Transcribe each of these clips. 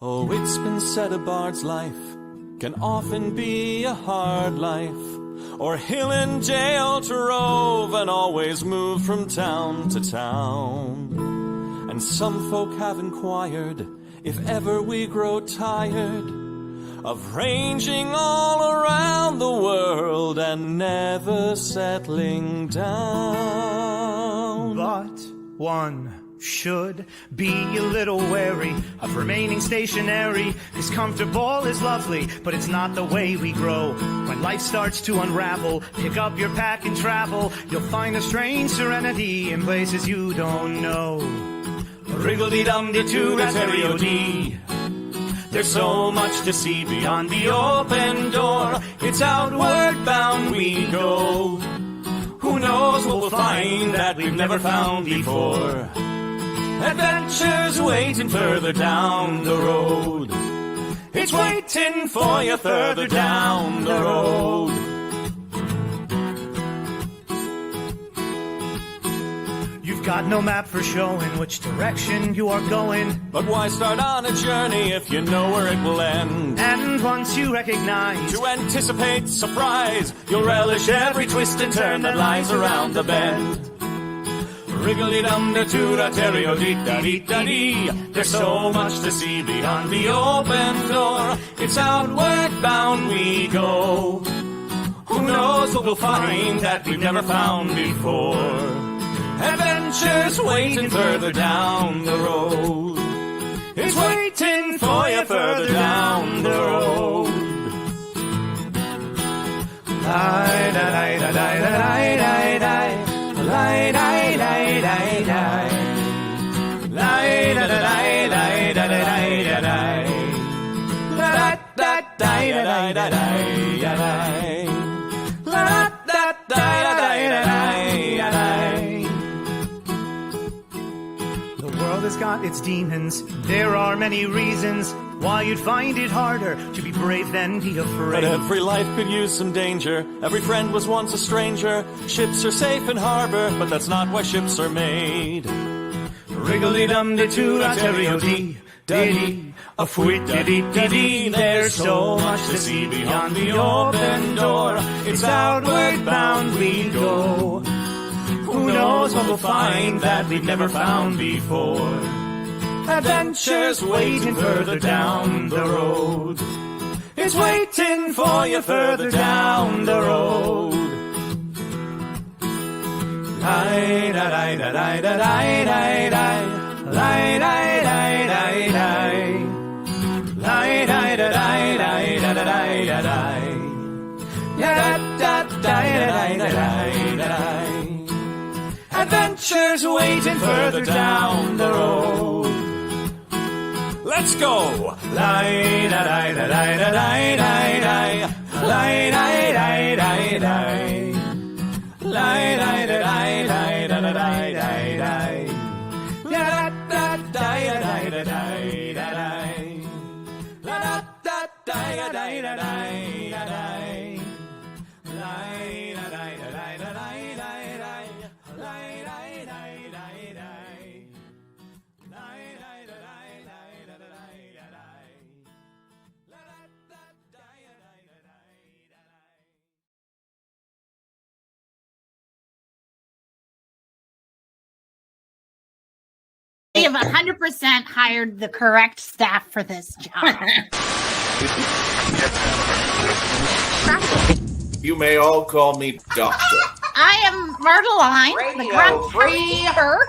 Oh, it's been said a bard's life can often be a hard life, or hill and jail to rove and always move from town to town. And some folk have inquired if ever we grow tired of ranging all around the world and never settling down. But one should be a little wary of remaining stationary. 'Cause comfortable is lovely, but it's not the way we grow. When life starts to unravel, pick up your pack and travel. You'll find a strange serenity in places you don't know. Wriggle-dee-dum-dee-doo-da-terry-o-dee. There's so much to see beyond the open door. It's outward bound we go. Who knows what we'll find that we've never found before. Adventures waiting further down the road. It's waiting for you further down the road. You've got no map for showing which direction you are going. But why start on a journey if you know where it will end? And once you recognize, to anticipate surprise, you'll relish every twist and turn that lies around the bend. Wriggle-dee-dum-da-doo-da-terry-o-dee-da-dee-da-dee. There's so much to see beyond the open door. It's outward bound we go. Who knows what we'll find that we've never found before. Adventures waiting further down the road. It's waiting for you further down the road. Lie-da-lie-da-lie-da-lie-da-lie-da-lie. Lie-da-lie-da-lie-da-lie. Lie-da-da-lie-da-lie-da-lie-da-lie. La-da-da-lie-da-lie-da-lie. La-da-da-lie-da-lie. The world has got its demons. There are many reasons why you'd find it harder to be brave than be afraid. But every life could use some danger. Every friend was once a stranger. Ships are safe in harbor, but that's not why ships are made. Wriggle-dee-dum-dee-doo-da-terry-o-dee. Dee-dee, a fwit-dee-dee-dee-dee. There's so much to see beyond the open door. It's outward bound we go. Who knows what we'll find that we've never found before. Adventures waiting further down the road. It's waiting for you further down the road. Lie-da-lie-da-lie-da-lie-da-lie. Lie-da-lie-da-lie-da-lie. Lie-da-lie-da-lie-da-lie-da-lie. Da-da-da-da-da-da-da-da-da. Adventures waiting further down the road. Let's go! Lie-da-lie-da-lie-da-lie-da-lie. Lie-da-lie-da-lie-da-lie. Lie-da-lie-da-lie-da-lie-da-lie. La-da-da-da-da-da-da-da-da-da. La-da-da-da-da-da-da-da-da. We have 100% hired the correct staff for this job. You may all call me Doctor. I am Myrtleline, the grunt reaper.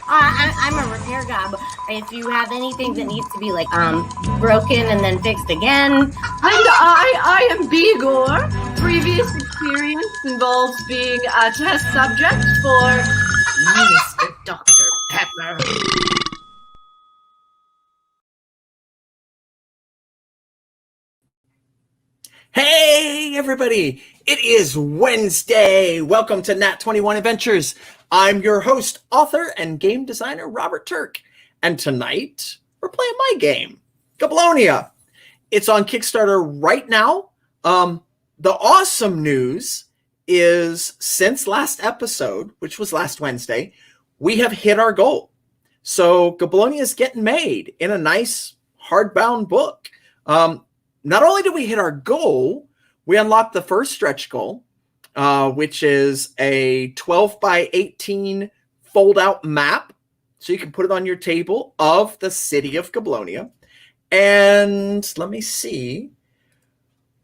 I'm a repair guy. If you have anything that needs to be like broken and then fixed again. And I am Bigor. Previous experience involves being a test subject for Mr. Dr. Pepper. Hey, everybody. It is Wednesday. Welcome to Nat 21 Adventures. I'm your host, author, and game designer, Robert Turk. And tonight, we're playing my game, Goblonia. It's on Kickstarter right now. The awesome news is since last episode, which was last Wednesday, we have hit our goal. So Goblonia is getting made in a nice hardbound book. Not only did we hit our goal, we unlocked the first stretch goal, which is a 12 by 18 fold out map. So you can put it on your table of the city of Goblonia. And let me see.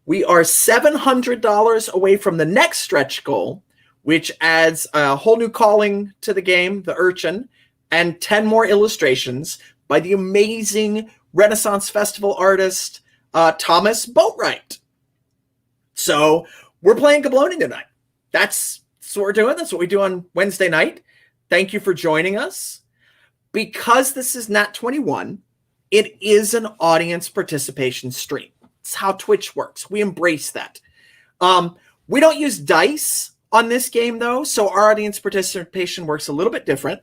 We are $700 away from the next stretch goal, which adds a whole new calling to the game, the Urchin, and 10 more illustrations by the amazing Renaissance Festival artist, Thomas Boatwright. So we're playing Goblonia tonight. That's what we're doing. That's what we do on Wednesday night. Thank you for joining us. Because this is Nat 21, it is an audience participation stream. It's how Twitch works. We embrace that. We don't use dice on this game, though, so our audience participation works a little bit different.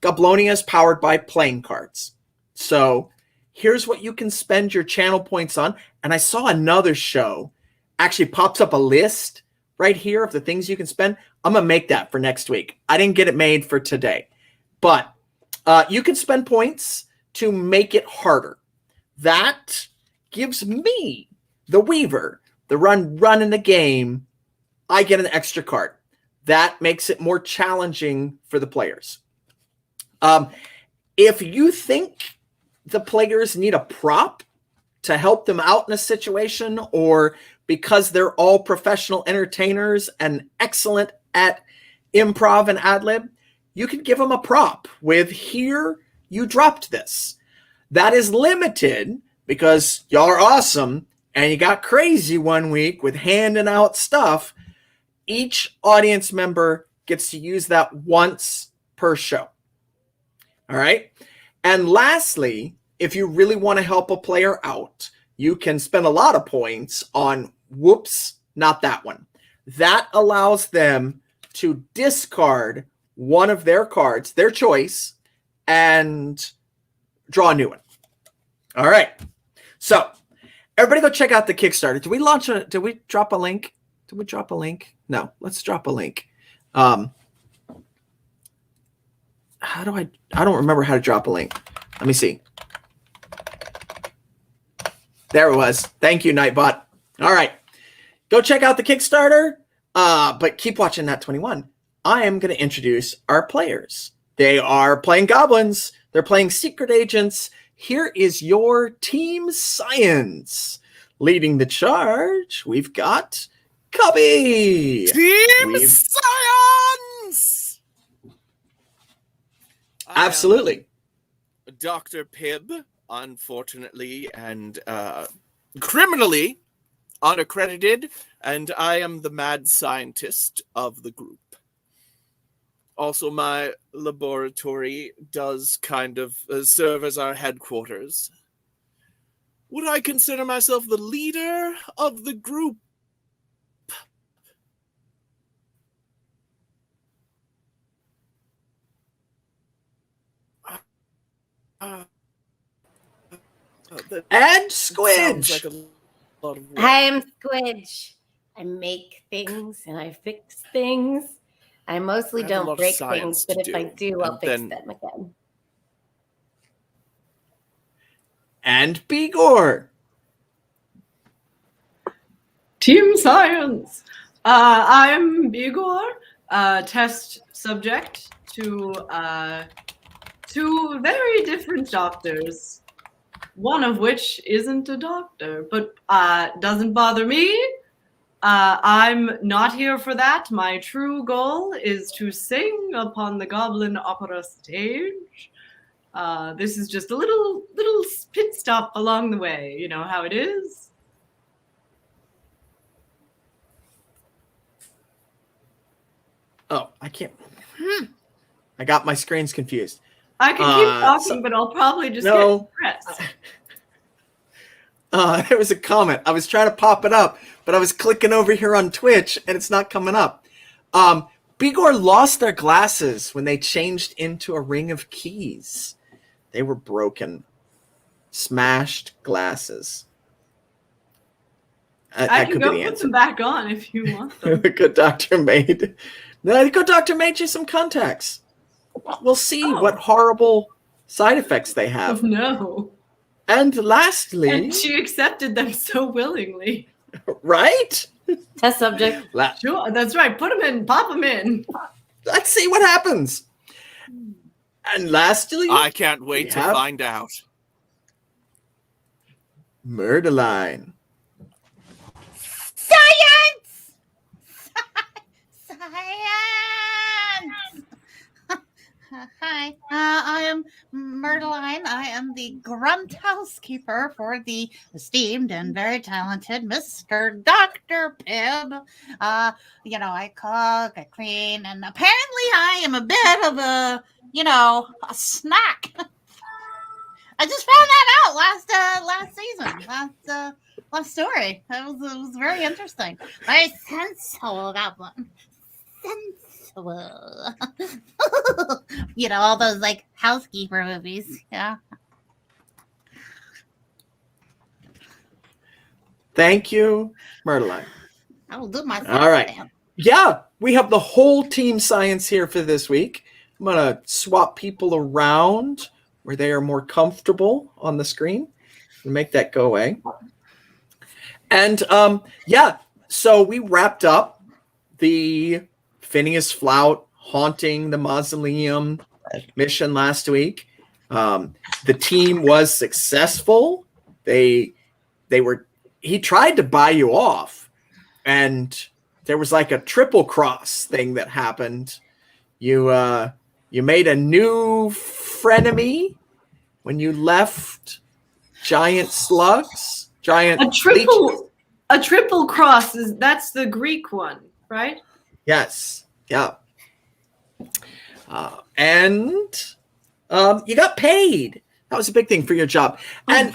Goblonia is powered by playing cards. So here's what you can spend your channel points on. And I saw another show actually pops up a list right here of the things you can spend. I'm going to make that for next week. I didn't get it made for today. But you can spend points to make it harder. That gives me, the Weaver, the run in the game, I get an extra card. That makes it more challenging for the players. If you think the players need a prop to help them out in a situation, or because they're all professional entertainers and excellent at improv and ad-lib, you can give them a prop with, here, you dropped this. That is limited because y'all are awesome and you got crazy one week with handing out stuff. Each audience member gets to use that once per show. All right. And lastly, if you really want to help a player out, you can spend a lot of points on whoops, not that one. That allows them to discard one of their cards, their choice, and draw a new one. All right. So everybody go check out the Kickstarter. Did we drop a link? Did we drop a link? No, let's drop a link. I don't remember how to drop a link. Let me see. There it was. Thank you, Nightbot. All right. Go check out the Kickstarter. But keep watching Nat 21. I am going to introduce our players. They are playing goblins. They're playing secret agents. Here is your Team Science. Leading the charge, we've got Cubby. Team Science! Absolutely. Dr. Pibb, unfortunately and criminally unaccredited, and I am the mad scientist of the group. Also, my laboratory does kind of serve as our headquarters. Would I consider myself the leader of the group? And Squidge. Like a lot of work. I am Squidge. I make things and I fix things. I mostly I have a lot don't of break science things, but to if I do, do, I'll and fix then- them again. And Bigor. Team Science. I'm Bigor, test subject to two very different doctors. One of which isn't a doctor, but doesn't bother me. I'm not here for that. My true goal is to sing upon the Goblin Opera stage. This is just a little pit stop along the way. You know how it is. Oh, I can't. I got my screens confused. I can keep talking, but I'll probably just no. get stressed. There was a comment. I was trying to pop it up, but I was clicking over here on Twitch and it's not coming up. Bigor lost their glasses when they changed into a ring of keys. They were broken. Smashed glasses. I That can could go be the put answer. them back on if you want them. Good doctor made. No, good doctor made you some contacts. We'll see what horrible side effects they Oh have. no. And lastly, And she accepted them so willingly. right? Test subject. Sure, that's right. Put them in, pop them in. Let's see what happens. And lastly, I can't wait we to have find out. Murderline. Science! Science! Hi, I am Myrtleine. I am the grunt housekeeper for the esteemed and very talented Mr. Dr. Pibb. I cook, I clean, and apparently I am a bit of a snack. I just found that out last season, last story. It was very interesting. Very sensual goblin. Sensual. All those like housekeeper movies. Yeah. Thank you, Myrtleline. I will do my All right. Yeah, we have the whole team science here for this week. I'm going to swap people around where they are more comfortable on the screen and make that go away. And so we wrapped up the Phineas Flout haunting the mausoleum mission last week. The team was successful. He tried to buy you off, and there was like a triple cross thing that happened. You made a new frenemy when you left giant slugs, giant A triple cross that's the Greek one, right? Yes. Yeah. And you got paid. That was a big thing for your job. And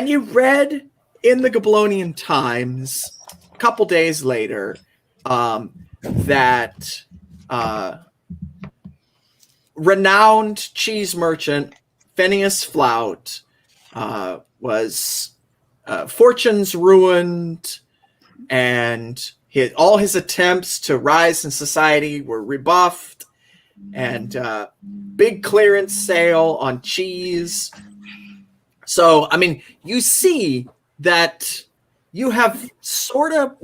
you read in the Goblonian Times a couple days later that renowned cheese merchant Phineas Flout was fortunes ruined, and all his attempts to rise in society were rebuffed, and big clearance sale on cheese. So, I mean, you see that you have sort of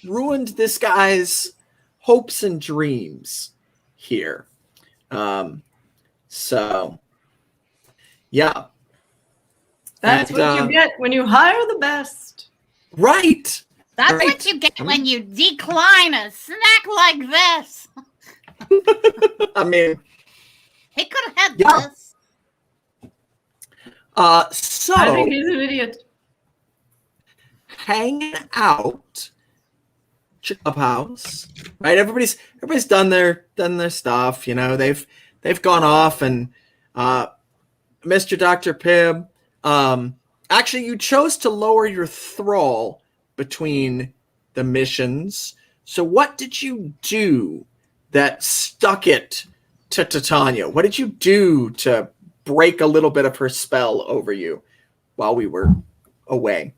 ruined this guy's hopes and dreams here. So, yeah. That's what you get when you hire the best. Right. That's right. what you get when you decline a snack like this. I mean, He could have had Yeah. this. So I think he's an idiot. hanging out Clubhouse, right? Everybody's done their stuff. They've gone off, and Mr. Dr. Pibb, actually, you chose to lower your thrall between the missions. So what did you do that stuck it to Titania? What did you do to break a little bit of her spell over you while we were away?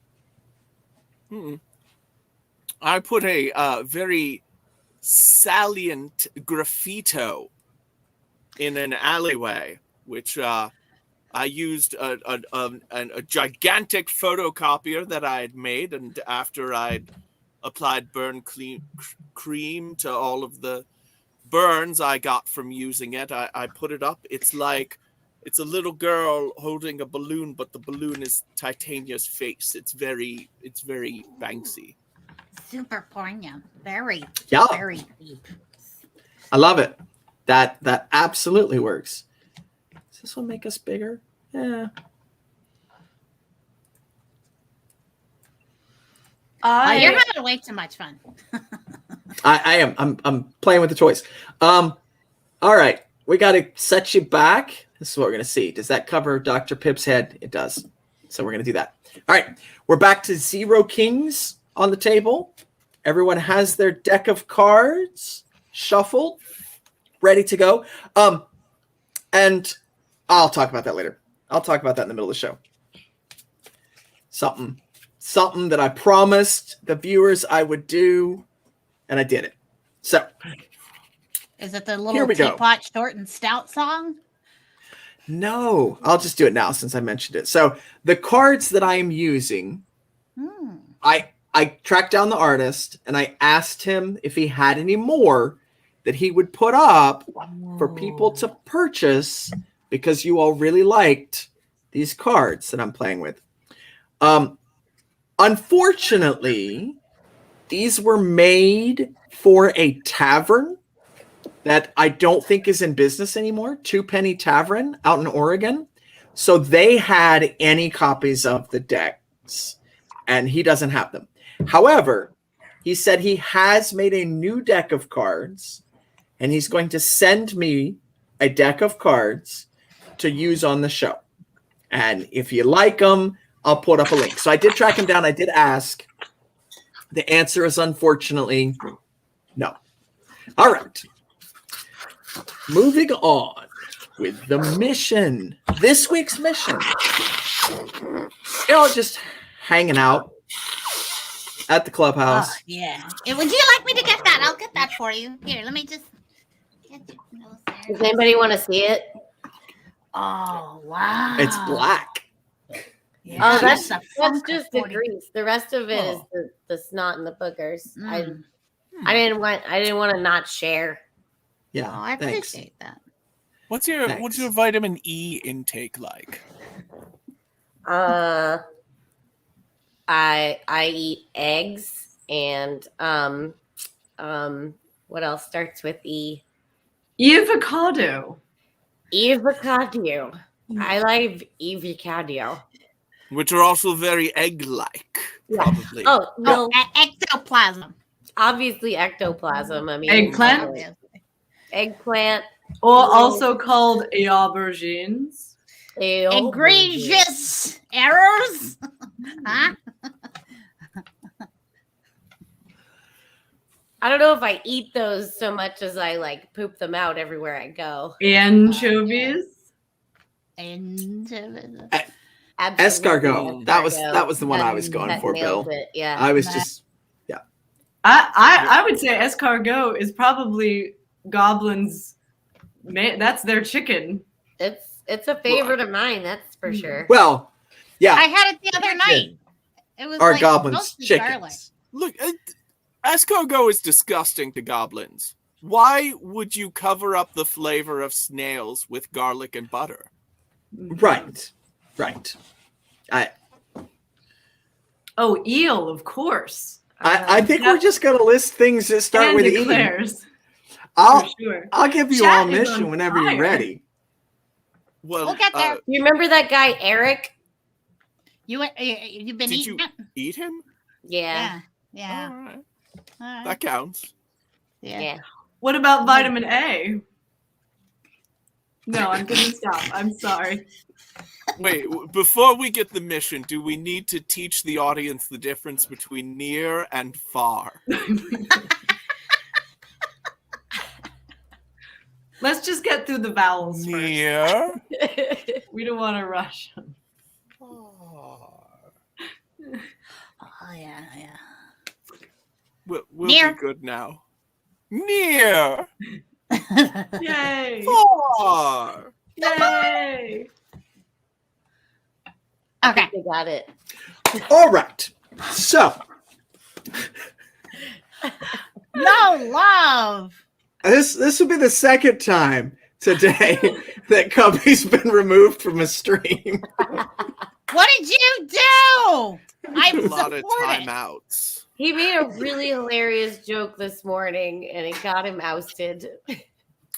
I put a very salient graffito in an alleyway, which I used a gigantic photocopier that I had made, and after I'd applied burn cream to all of the burns I got from using it, I put it up. It's a little girl holding a balloon, but the balloon is Titania's face. It's very Banksy. Super poignant. Very, Yeah. very deep. I love it. That absolutely works. Does this one make us bigger? Yeah. You're having way too much fun. I am. I'm playing with the toys. All right. We got to set you back. This is what we're going to see. Does that cover Dr. Pibb's head? It does. So we're going to do that. All right. We're back to 0 kings on the table. Everyone has their deck of cards shuffled, ready to go. And I'll talk about that later. I'll talk about that in the middle of the show. Something that I promised the viewers I would do, and I did it. So Is it the Here little we go. teapot short and stout song? No, I'll just do it now since I mentioned it. So the cards that I am using, I tracked down the artist and I asked him if he had any more that he would put up for people to purchase because you all really liked these cards that I'm playing with. Unfortunately, these were made for a tavern that I don't think is in business anymore, Two Penny Tavern out in Oregon. So they had any copies of the decks, and he doesn't have them. However, he said he has made a new deck of cards, and he's going to send me a deck of cards to use on the show. And if you like them, I'll put up a link. So I did track him down. I did ask. The answer is unfortunately no. All right. Moving on with the mission. This week's mission. Just hanging out at the clubhouse. Yeah. Would you like me to get that? I'll get that for you. Here, let me just get your nose there. Does anybody want to see it? Oh, wow. It's black. Yeah, Oh, that's a Funko just the 40. grease. The rest of it is the snot and the boogers. I didn't want to not share. Yeah. Oh, I thanks. appreciate that. What's your vitamin E intake like? I eat eggs and what else starts with E? Avocado. Avocado. I like avocado. Which are also very egg-like, probably. Oh no, Ectoplasm. obviously ectoplasm. I mean Eggplant? Eggplant. Or also called aubergines. Egregious errors. Huh? I don't know if I eat those so much as I like poop them out everywhere I go. Anchovies. Absolutely. Escargot. That was the one I was going for, Bill. Nailed it. Yeah. I was just I would say escargot is probably goblins. That's their chicken. It's a favorite of mine, that's for sure. well, yeah. I had it the other night. It was Our like goblins mostly chickens. garlic. Look, escargot is disgusting to goblins. Why would you cover up the flavor of snails with garlic and butter? Right. Oh, eel, of course. I think we're just gonna list things that start with E. eclairs. I'll For sure. I'll give you Chat all is mission on whenever you're fire. ready. Well, We'll get there. You remember that guy Eric? You've been did eating you it? eat him? Yeah. Yeah. All right. All right. That counts. Yeah. What about vitamin A? No, I'm gonna stop. I'm sorry. Wait, before we get the mission, do we need to teach the audience the difference between near and far? Let's just get through the vowels first. Near. We don't want to rush. Oh, yeah. We'll Near. be good now. Near. Yay! Far. Yay! Okay. They got it. All right. So No love. this will be the second time today that Cubby's been removed from a stream. What did you do? I'm A lot of supporting. timeouts. He made a really hilarious joke this morning and it got him ousted. It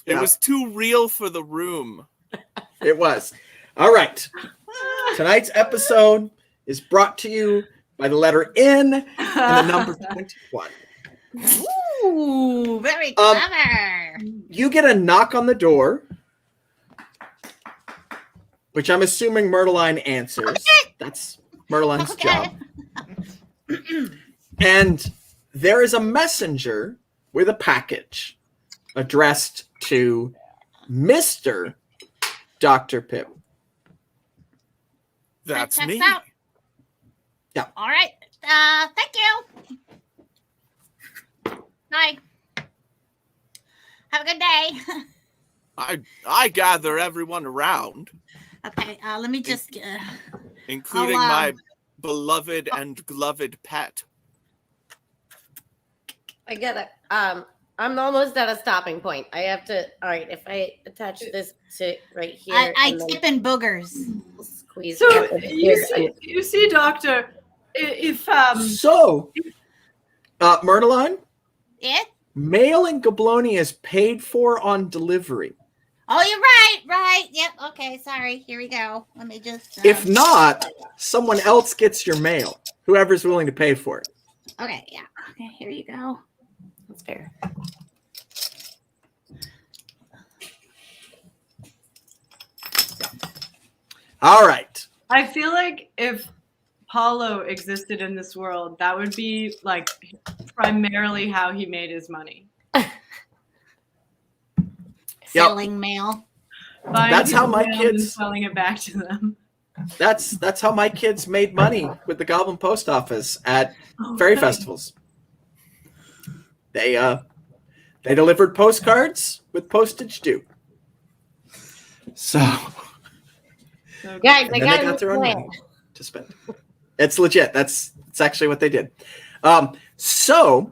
Yeah. was too real for the room. It was. All right. Tonight's episode is brought to you by the letter N and the number 21. Ooh, very clever. You get a knock on the door, which I'm assuming Myrtleine answers. That's Myrtleine's job. And there is a messenger with a package addressed to Mr. Dr. Pip. That's checks me. out. Yeah. All right. Thank you. Bye. Have a good day. I gather everyone around, Okay, let me just. including my beloved and gloved pet. I get it. I'm almost at a stopping point. I have to. All right, if I attach this to right here, I and then tip in boogers. squeeze. So out of here, you see, Doctor, if So, Myrtleine, It? mail in Goblonia is paid for on delivery. Oh, you're right. Right. Yep. Okay. Sorry. Here we go. Let me just. If not, someone else gets your mail. Whoever's willing to pay for it. Okay. Yeah. Okay. Here you go. That's fair. All right. I feel like if Paulo existed in this world, that would be like primarily how he made his money. Selling mail. Buying That's how my mail and kids- selling it back to them. That's how my kids made money with the Goblin Post Office at Oh, fairy thanks. festivals. They delivered postcards with postage due. So So Guys, and I then got they got this their own plan. money to spend. It's legit. It's actually what they did. So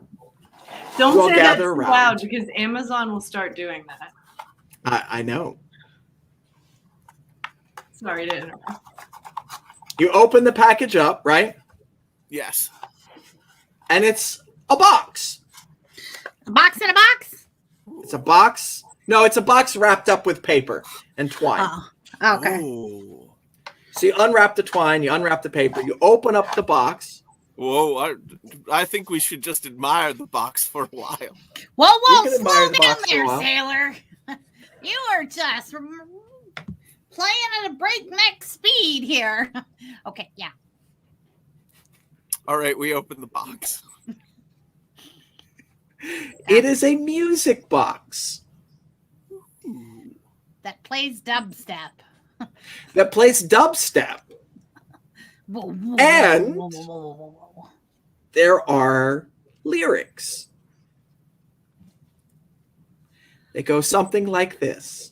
don't we'll say that gather too around. loud because Amazon will start doing that. I know. Sorry to interrupt. You open the package up, right? Yes. And it's a box. A box in a box. It's a box. No, it's a box wrapped up with paper and twine. Oh. Okay. Ooh. So you unwrap the twine, you unwrap the paper, you open up the box. Whoa, I think we should just admire the box for a while. Whoa, whoa! can admire Slow the down box for a there, while. sailor. You are just playing at a breakneck speed here. Okay. Yeah. All right, we open the box. It is a music box That plays dubstep. that plays dubstep. Whoa, whoa, And- whoa, whoa, whoa, whoa, whoa. There are lyrics. They go something like this.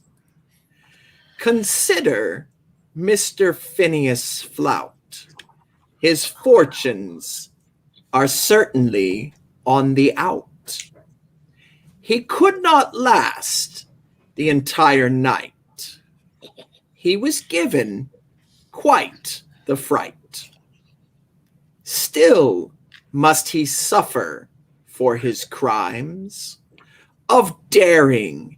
Consider Mr. Phineas Flout. His fortunes are certainly on the out. He could not last the entire night. He was given quite the fright. Still must he suffer for his crimes of daring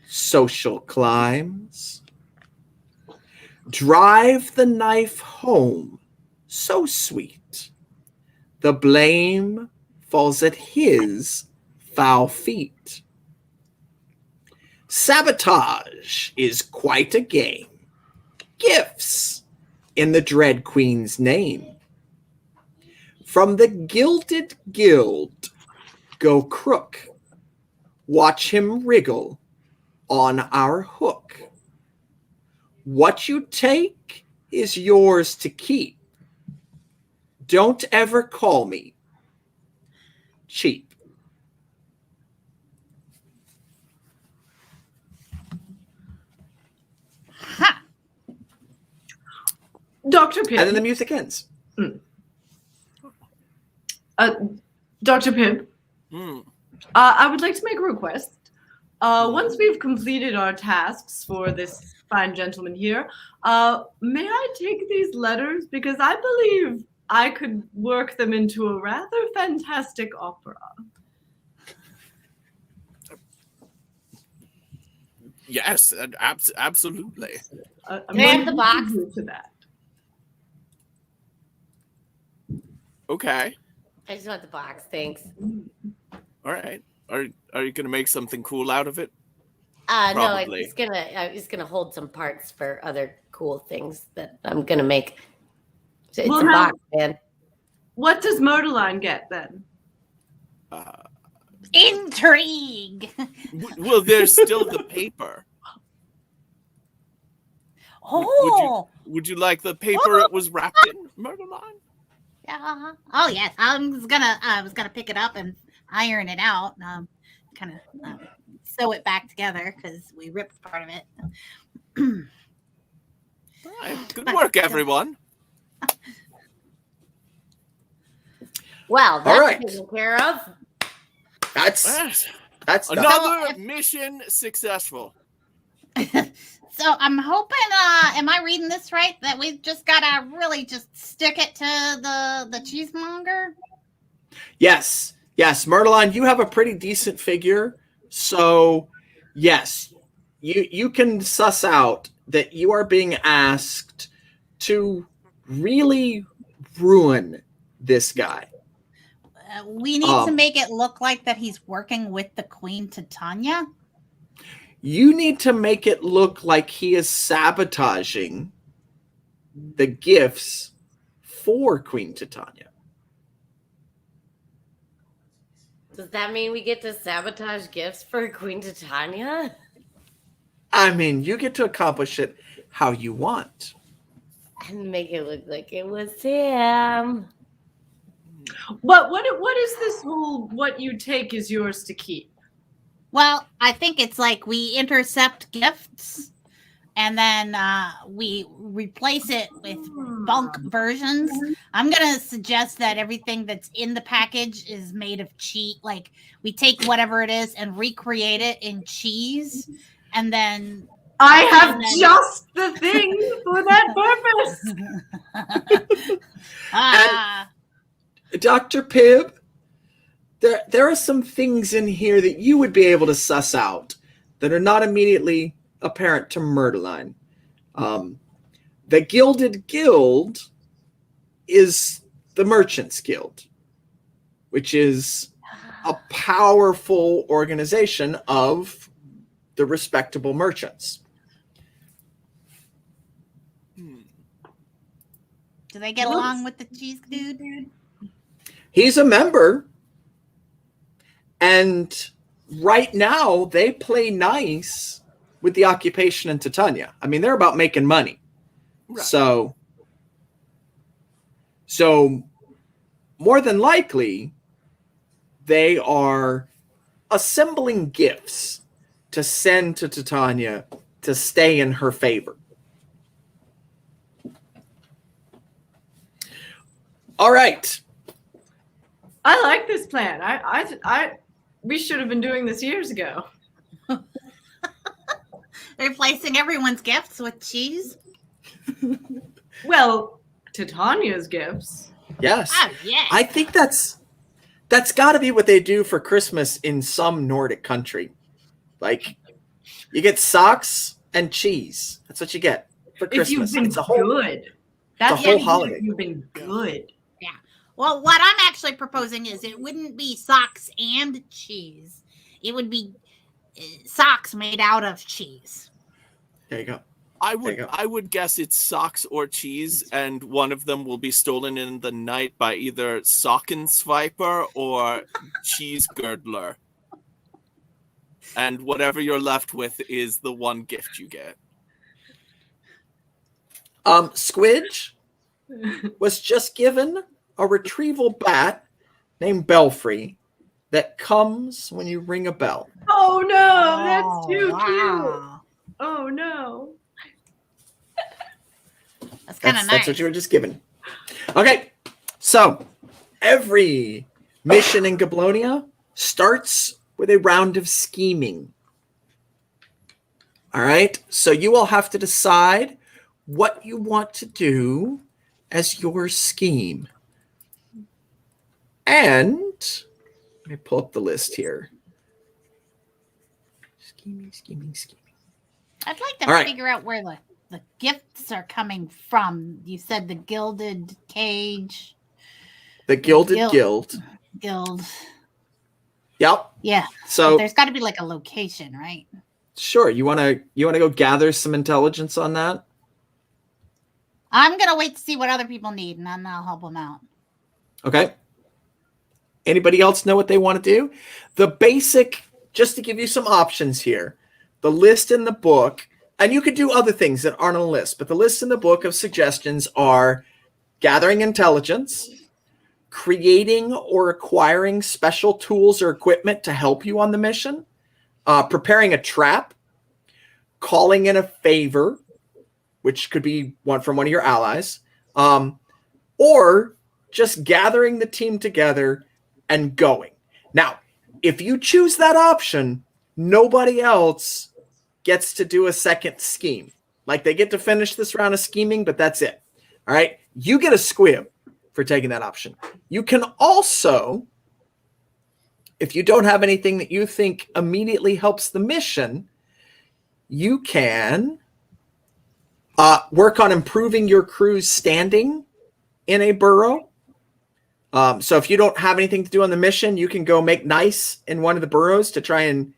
social climes. Drive the knife home so sweet. The blame falls at his foul feet. Sabotage is quite a game. Gifts in the Dread Queen's name. From the Gilded Guild go crook. Watch him wriggle on our hook. What you take is yours to keep. Don't ever call me cheap. Ha! Dr. And then the Pibb. music ends. Dr. Pibb, Hmm. I would like to make a request. Once we've completed our tasks for this fine gentleman here, may I take these letters? Because I believe I could work them into a rather fantastic opera. Yes, and absolutely. I'm Can I have the looking box? forward to that. Okay. I just want the box. Thanks. All right. Are you gonna make something cool out of it? No, I'm Probably. just gonna hold some parts for other cool things that I'm gonna make. It's Well, a now- box, man. What does Myrtleine get then? Intrigue. Well, there's still the paper. Oh. Would you like the paper it was wrapped in, Myrtleine? Yeah. Oh yes. I was gonna pick it up and iron it out. Kind of sew it back together because we ripped part of it. All right. Good work, everyone. Well, that's All right. taken care of. That's done. Another mission successful. So I'm hoping, am I reading this right? That we've just gotta really just stick it to the cheesemonger? Yes. Myrtleine, you have a pretty decent figure. So, yes, you can suss out that you are being asked to really ruin this guy. We need to make it look like that he's working with the Queen Titania. You need to make it look like he is sabotaging the gifts for Queen Titania. Does that mean we get to sabotage gifts for Queen Titania? I mean, you get to accomplish it how you want. And make it look like it was him. What is this whole what you take is yours to keep? Well, I think it's like we intercept gifts and then we replace it with bulk versions. I'm going to suggest that everything that's in the package is made of cheese. Like we take whatever it is and recreate it in cheese. And then I have just the thing for that purpose. Dr. Pibb, there are some things in here that you would be able to suss out that are not immediately apparent to Myrtleine. The Gilded Guild is the Merchants Guild, which is a powerful organization of the respectable merchants. Do they get along with the cheese dude? He's a member, and right now they play nice with the occupation in Titania. I mean, they're about making money. Right. So more than likely, they are assembling gifts to send to Titania to stay in her favor. All right. I like this plan. We should have been doing this years ago. Replacing everyone's gifts with cheese? Well, Titania's gifts. Yes. Oh, yeah. I think that's got to be what they do for Christmas in some Nordic country. Like, you get socks and cheese. That's what you get for Christmas. If you've been good. That's a whole holiday. If you've been good. Yeah. Well, what I'm actually proposing is it wouldn't be socks and cheese. It would be socks made out of cheese. There you go. I would guess it's socks or cheese, and one of them will be stolen in the night by either Sockensviper or Cheese Girdler. And whatever you're left with is the one gift you get. Squidge was just given a retrieval bat named Belfry that comes when you ring a bell. Oh no, that's too cute. Oh no. That's kind of nice. That's what you were just given. Okay, so every mission in Goblonia starts with a round of scheming. All right, so you all have to decide what you want to do as your scheme. And let me pull up the list here. Scheming. I'd like to figure out where the gifts are coming from. You said the Gilded Cage. The Gilded Guild. Yep. Yeah. So but there's got to be like a location, right? Sure. You wanna go gather some intelligence on that? I'm gonna wait to see what other people need, and then I'll help them out. Okay. Anybody else know what they want to do? The basic, just to give you some options here, the list in the book, and you could do other things that aren't on the list, but the list in the book of suggestions are gathering intelligence, creating or acquiring special tools or equipment to help you on the mission, preparing a trap, calling in a favor, which could be one from one of your allies, or just gathering the team together and going. Now, if you choose that option, nobody else gets to do a second scheme. Like, they get to finish this round of scheming, but that's it. All right? You get a squib for taking that option. You can also, if you don't have anything that you think immediately helps the mission, you can work on improving your crew's standing in a burrow. So if you don't have anything to do on the mission, you can go make nice in one of the burrows to try and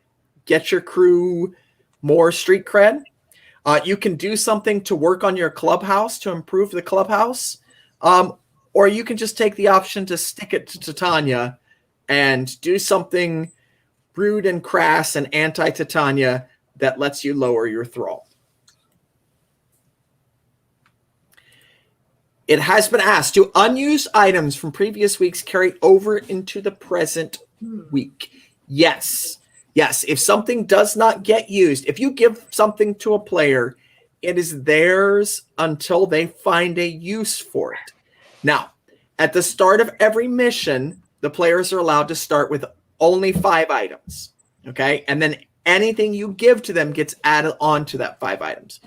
get your crew more street cred. You can do something to work on your clubhouse to improve the clubhouse. Or you can just take the option to stick it to Titania and do something rude and crass and anti-Titania that lets you lower your thrall. It has been asked, do unused items from previous weeks carry over into the present week? Yes. Yes. If something does not get used, if you give something to a player, it is theirs until they find a use for it. Now, at the start of every mission, the players are allowed to start with only 5 items. Okay. And then anything you give to them gets added on to that 5 items.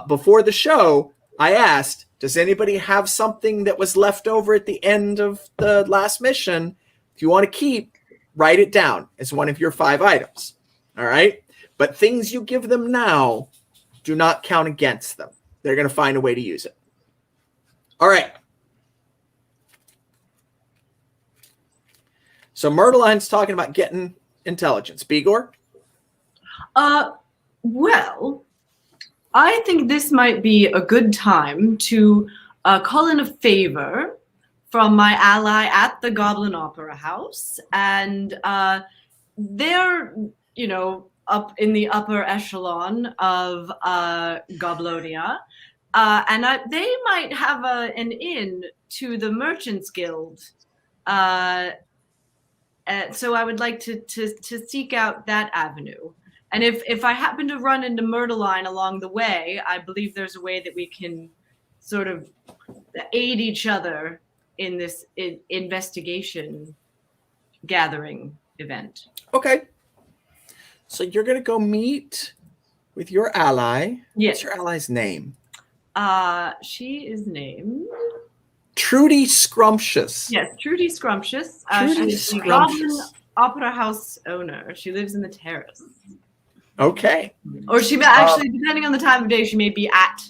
Before the show, I asked, does anybody have something that was left over at the end of the last mission? If you want to keep, write it down as one of your 5 items. All right. But things you give them now do not count against them. They're going to find a way to use it. All right. So Myrtleine's talking about getting intelligence. Bigor? Well, I think this might be a good time to call in a favor from my ally at the Goblin Opera House. And they're, you know, up in the upper echelon of Goblonia. And they might have an in to the Merchants Guild. So I would like to seek out that avenue. And if I happen to run into Myrtleine along the way, I believe there's a way that we can sort of aid each other in this investigation gathering event. Okay. So you're going to go meet with your ally. Yes. What's your ally's name? She is named Trudy Scrumptious. Yes, Trudy Scrumptious. Trudy She's the Scrumptious. Goblin Opera House owner. She lives in the terrace. Okay. Or she may actually, depending on the time of day, she may be at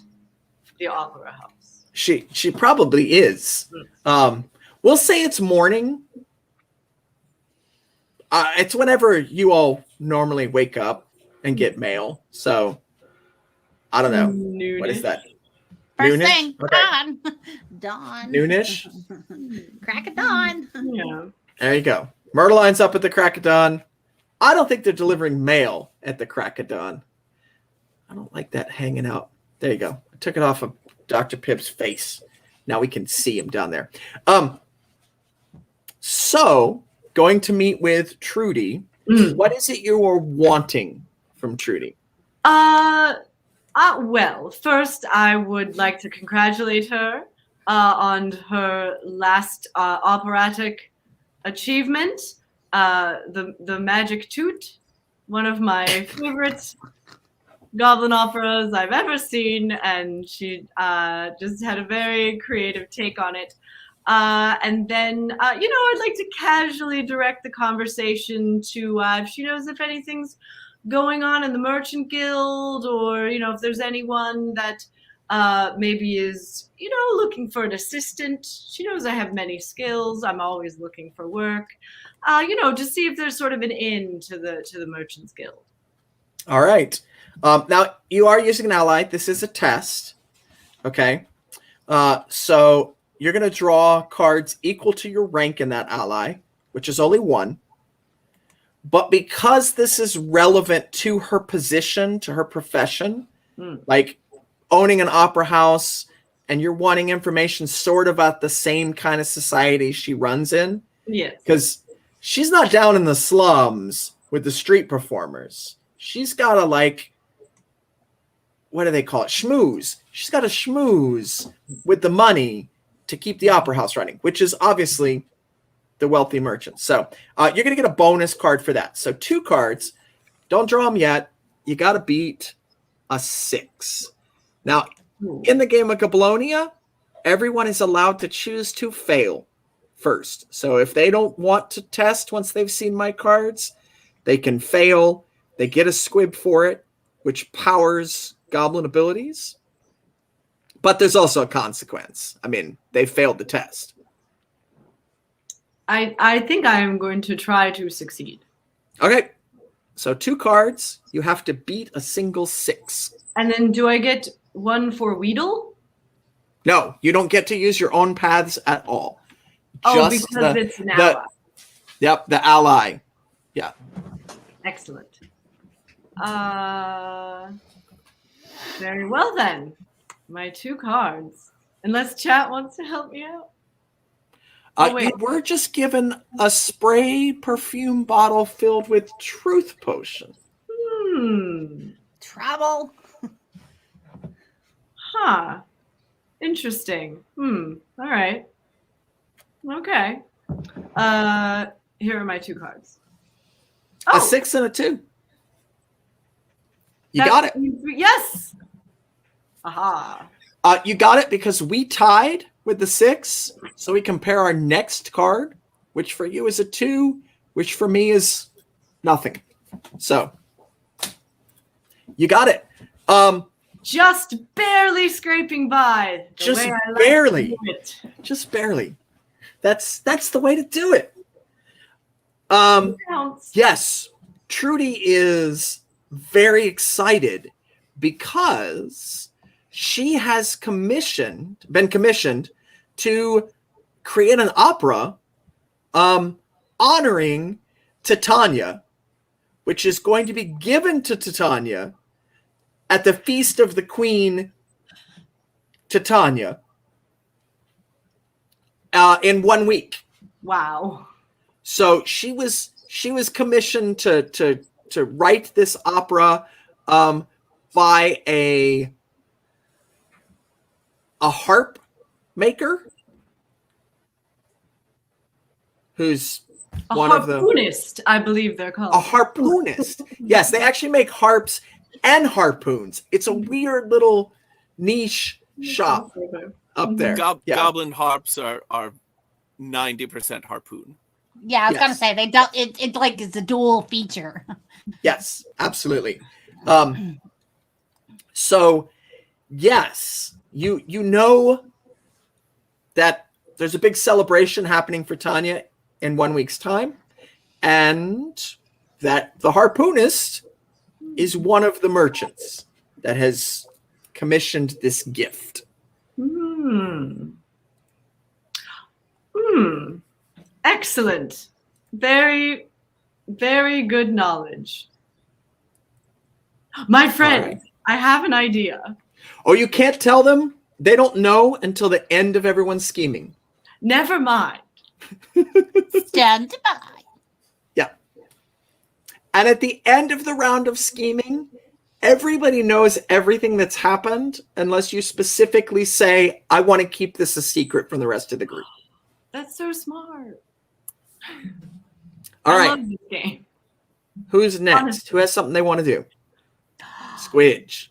the Opera House. She probably is. We'll say it's morning. It's whenever you all normally wake up and get mail. So I don't know. Noonish. What is that? First Noonish? thing, Okay. dawn. Dawn. Noonish? Crack of dawn. Yeah. There you go. Myrtleine's up at the crack of dawn. I don't think they're delivering mail at the crack of dawn. I don't like that hanging out. There you go. I took it off of Dr. Pibb's face. Now we can see him down there. So going to meet with Trudy. What is it you are wanting from Trudy? Well, first I would like to congratulate her on her last operatic achievement, the Magic Toot, one of my favorite Goblin operas I've ever seen, and she just had a very creative take on it. And then, I'd like to casually direct the conversation to if she knows if anything's going on in the Merchant Guild, or, if there's anyone that maybe is, looking for an assistant. She knows I have many skills. I'm always looking for work. To see if there's sort of an in to the Merchants Guild. All right. Now, you are using an ally. This is a test. Okay. So you're going to draw cards equal to your rank in that ally, which is only 1. But because this is relevant to her position, to her profession, like owning an opera house, and you're wanting information sort of about the same kind of society she runs in. Yes. Because she's not down in the slums, with the street performers. She's got to like, what do they call it? Schmooze. She's got to schmooze with the money to keep the opera house running, which is obviously the wealthy merchants. So you're going to get a bonus card for that. So 2 cards. Don't draw them yet. You got to beat a 6. Now, in the game of Goblonia, everyone is allowed to choose to fail first. So if they don't want to test once they've seen my cards, they can fail. They get a squib for it, which powers goblin abilities. But there's also a consequence. I mean, they failed the test. I think I am going to try to succeed. Okay. So 2 cards. You have to beat a single 6. And then do I get one for Weedle? No, you don't get to use your own paths at all. Oh, because it's an ally. Yep, the ally. Yeah. Excellent. Very well then. My 2 cards. Unless chat wants to help me out. You were just given a spray perfume bottle filled with truth potion. Trouble. Huh. Interesting. All right. Okay. Here are my 2 cards. A 6 and a 2. You got it. Yes. Aha. You got it because we tied with the 6. So we compare our next card, which for you is a 2, which for me is nothing. So you got it. Just barely scraping by. Just barely. Just barely. That's the way to do it. Yes, Trudy is very excited because she has been commissioned to create an opera honoring Titania, which is going to be given to Titania at the feast of the Queen Titania in 1 week. Wow. So she was commissioned to write this opera by a harp maker who's a one of the harpoonist, I believe they're called. A harpoonist. Yes, they actually make harps and harpoons. It's a weird little niche shop up there. Goblin harps are 90% harpoon. Yeah, I was gonna say they don't. It like is a dual feature. Yes, absolutely. So yes, you know that there's a big celebration happening for Tanya in 1 week's time, and that the harpoonist is one of the merchants that has commissioned this gift. Excellent. Very, very good knowledge. My friend, right. I have an idea. Oh, you can't tell them? They don't know until the end of everyone's scheming. Never mind. Stand by. Yeah. And at the end of the round of scheming, everybody knows everything that's happened unless you specifically say, I want to keep this a secret from the rest of the group. That's so smart. All I right. love this game. Who's next? Who has something they want to do? Squidge.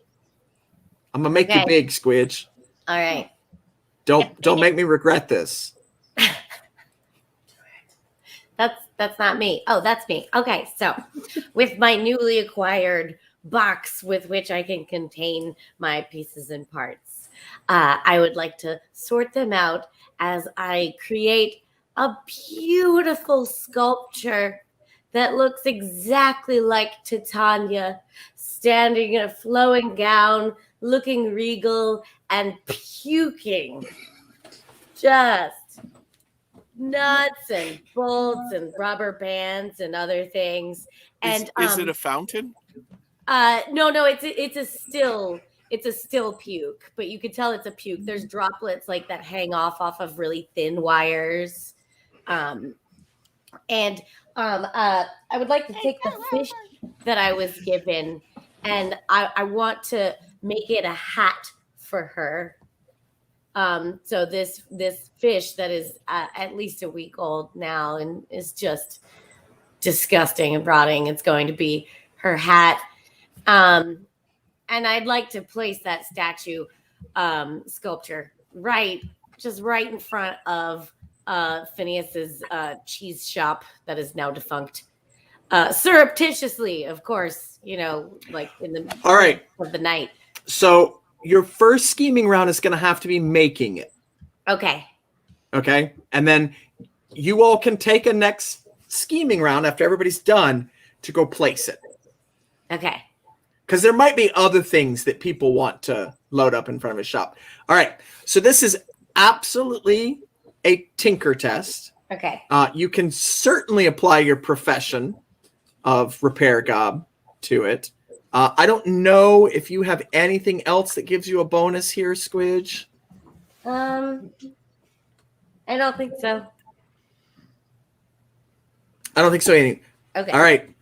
I'm gonna make you big, Squidge. All right. Don't make me regret this. That's not me. Oh, that's me. Okay, so with my newly acquired box with which I can contain my pieces and parts, I would like to sort them out as I create a beautiful sculpture that looks exactly like Titania, standing in a flowing gown, looking regal and puking just nuts and bolts and rubber bands and other things. And is it a fountain? No, it's a still puke, but you can tell it's a puke. There's droplets like that hang off of really thin wires. And I would like to take the fish that I was given, and I want to make it a hat for her. So this fish that is at least a week old now and is just disgusting and rotting. It's going to be her hat. And I'd like to place that statue sculpture just right in front of Phineas's cheese shop that is now defunct. Surreptitiously, of course, like in the All right. of the night. So your first scheming round is going to have to be making it. Okay. Okay. And then you all can take a next scheming round after everybody's done to go place it. Okay. Because there might be other things that people want to load up in front of a shop. All right. So this is absolutely a tinker test. Okay. You can certainly apply your profession of repair gob to it. I don't know if you have anything else that gives you a bonus here, Squidge. I don't think so. I don't think so. Anything. Okay. All right.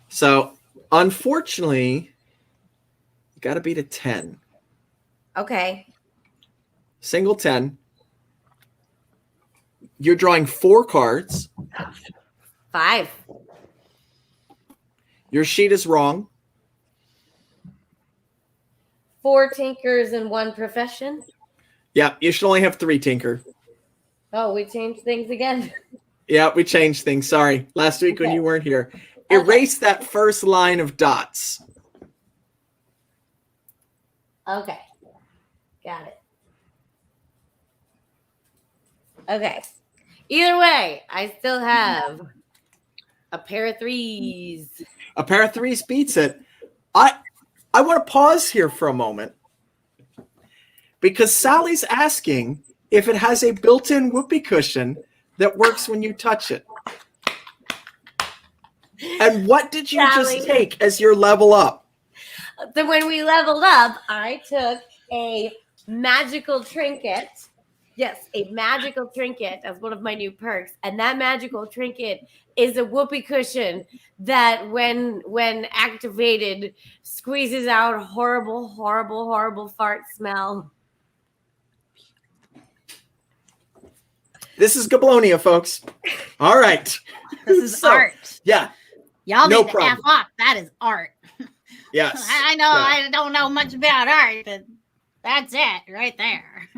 So, unfortunately, you got to beat a 10. Okay. Single 10. You're drawing 4 cards. 5. Your sheet is wrong. 4 tinkers in 1 profession. Yeah, you should only have 3, Tinker. Oh, we changed things again. Yeah, we changed things. Sorry. Last week when you weren't here. Erase that first line of dots. Okay. Got it. Okay. Either way, I still have a pair of 3s. A pair of 3s beats it. I want to pause here for a moment because Sally's asking if it has a built-in whoopee cushion that works when you touch it. And what did you Sally. just take as your level up? So when we leveled up, I took a magical trinket. Yes, a magical trinket as one of my new perks. And that magical trinket is a whoopee cushion that when activated squeezes out horrible, horrible, horrible fart smell. This is Goblonia, folks. All right. This is So, art. Yeah. Y'all no need to problem. F off. That is art. Yes. I know Yeah. I don't know much about art, but that's it right there.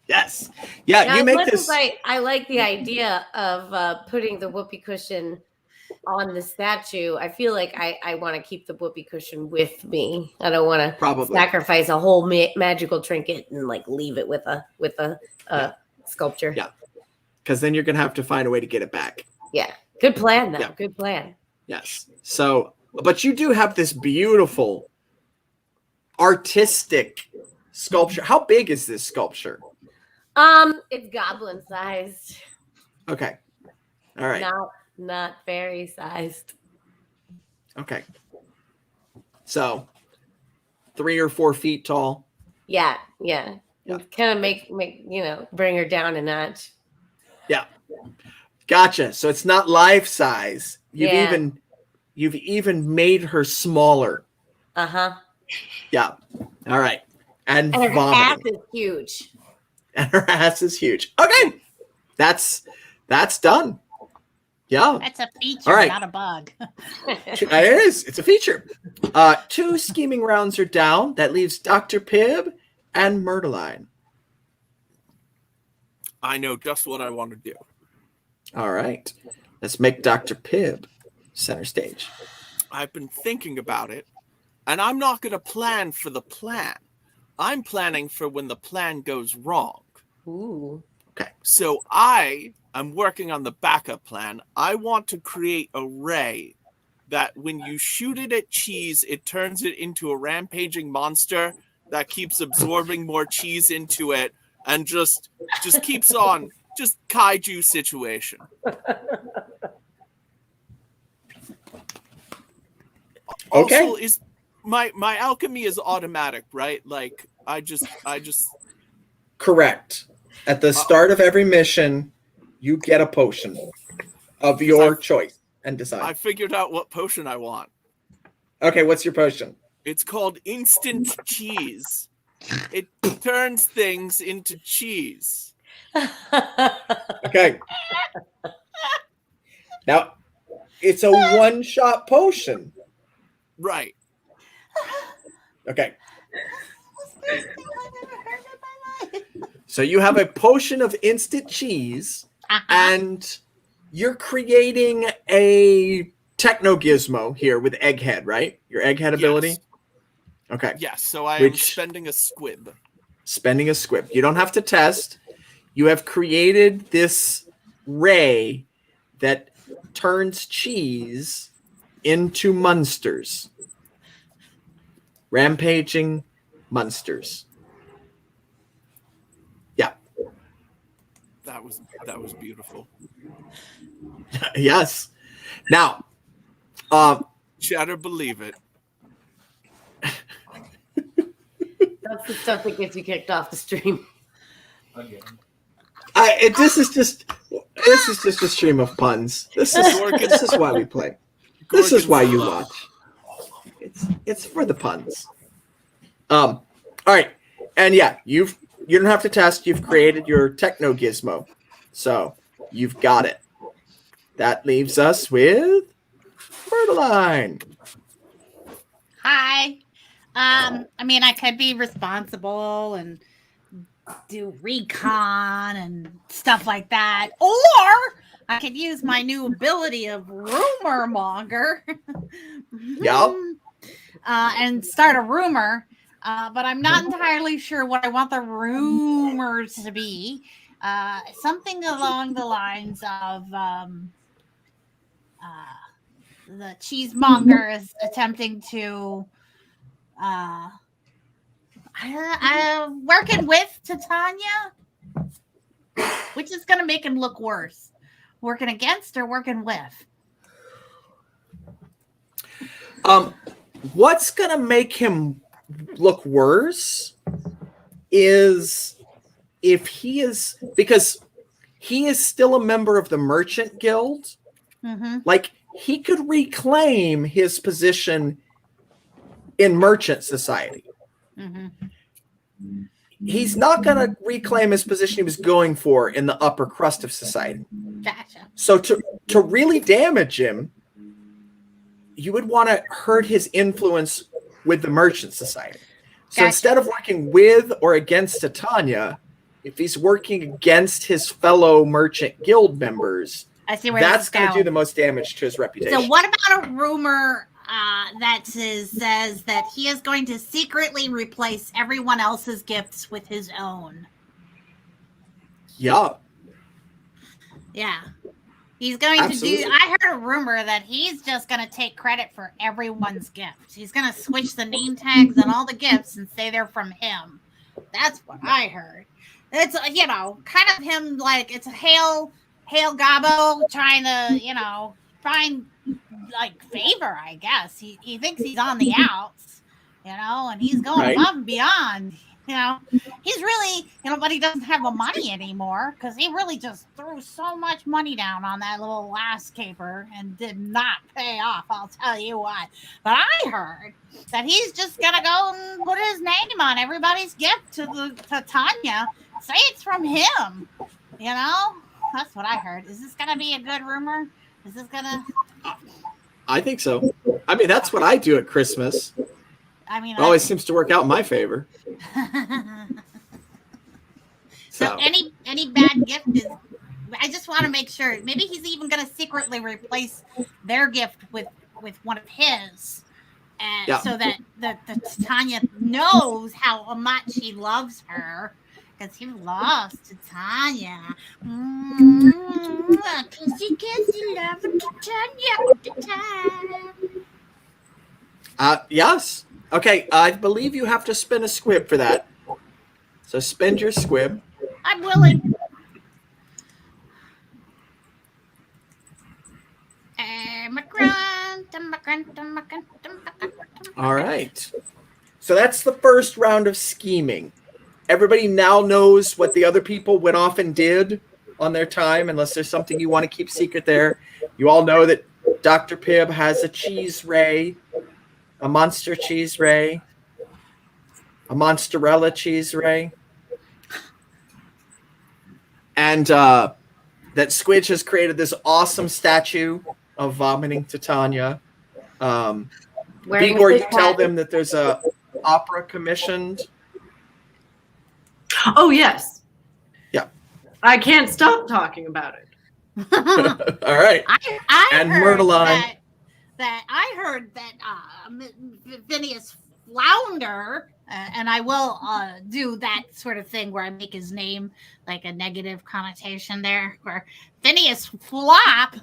Yes. Yeah, Now, you as make much this. as I like the idea of putting the whoopee cushion on the statue. I feel like I want to keep the whoopee cushion with me. I don't want to Probably. sacrifice a whole magical trinket and like leave it with a sculpture. Yeah. Because then you're going to have to find a way to get it back. Yeah. Good plan, though. Yeah. Good plan. Yes. So, but you do have this beautiful artistic sculpture. How big is this sculpture? It's goblin sized. Okay. All right. Not fairy sized. Okay. So 3 or 4 feet tall. Yeah. Yeah. Kind of make bring her down a notch. Yeah. Gotcha. So it's not life size. Yeah. You've even made her smaller. Uh-huh. Yeah. All right. And And her vomiting. ass is huge. And her ass is huge. Okay. That's done. Yeah. That's a feature, All right. not a bug. It is. It's a feature. 2 scheming rounds are down. That leaves Dr. Pibb and Myrtleine. I know just what I want to do. All right. Let's make Dr. Pibb center stage. I've been thinking about it, and I'm not going to plan for the plan. I'm planning for when the plan goes wrong. Ooh. So I'm working on the backup plan. I want to create a ray that when you shoot it at cheese, it turns it into a rampaging monster that keeps absorbing more cheese into it and just keeps on, just kaiju situation. Okay. Also, is my alchemy is automatic, right? Like I just Correct. At the start of every mission, you get a potion of your choice. and design. I figured out what potion I want. Okay, what's your potion? It's called instant cheese. It turns things into cheese. Okay. Now, it's a one-shot potion. Right. Okay. That's the first thing I've ever heard in my life. So you have a potion of instant cheese, and you're creating a techno gizmo here with Egghead, right? Your Egghead ability? Yes. Okay. Yes, so I am Which- spending a squib. Spending a squib. You don't have to test. You have created this ray that turns cheese into monsters. Rampaging monsters. Yeah. That was beautiful. Yes. Now, Chatter, believe it. That's the stuff that gets you kicked off the stream. this is just a stream of puns. This is why we play. This is why you watch. It's for the puns. All right, and yeah, you don't have to test. You've created your techno gizmo, so you've got it. That leaves us with Myrtleine. Hi. I mean, I could be responsible and do recon and stuff like that, or I could use my new ability of rumor monger. Yep. And start a rumor. But I'm not entirely sure what I want the rumors to be. Something along the lines of the cheesemonger is attempting to working with Titania, which is going to make him look worse. Working against or working with? What's gonna make him look worse is if he is, because he is still a member of the Merchant Guild. Mm-hmm. Like, he could reclaim his position in Merchant Society. Mm-hmm. He's not going to reclaim his position he was going for in the upper crust of society. Gotcha. So to really damage him, you would want to hurt his influence with the Merchant Society. So Gotcha. Instead of working with or against Titania, if he's working against his fellow Merchant Guild members, I see where that's going going to do the most damage to his reputation. So what about a rumor that says that he is going to secretly replace everyone else's gifts with his own? Yeah. Yeah. He's going Absolutely. to do. I heard a rumor that he's just going to take credit for everyone's gifts. He's going to switch the name tags on all the gifts and say they're from him. That's what I heard. It's, kind of him, like, it's a Hail Gobbo trying to, find, like, favor, I guess. He thinks he's on the outs, and he's going Right. above and beyond. He's really, but he doesn't have the money anymore because he really just threw so much money down on that little last caper and did not pay off. I'll tell you what. But I heard that he's just gonna go and put his name on everybody's gift to Tanya. Say it's from him. That's what I heard. Is this gonna be a good rumor? Is this gonna? I think so. I mean, that's what I do at Christmas. I mean, It always seems to work out in my favor. So any bad gift is. I just want to make sure. Maybe he's even going to secretly replace their gift with one of his, and so that Tanya knows how much he loves her, because he loves Tanya. Kissy kissy love Tanya all the time. Yes. Okay, I believe you have to spin a squib for that. So spend your squib. I'm willing. All right. So that's the first round of scheming. Everybody now knows what the other people went off and did on their time, unless there's something you want to keep secret there. You all know that Dr. Pibb has a cheese ray, a monster cheese ray, a mozzarella cheese ray, and that Squidge has created this awesome statue of vomiting Titania. Wearing Igor, his you tell hat. them that there's a opera commissioned. Oh yes. Yeah. I can't stop talking about it. All right. I And heard Myrtleine. that I heard that Phineas Flounder, and I will do that sort of thing where I make his name like a negative connotation there, where Phineas Flop.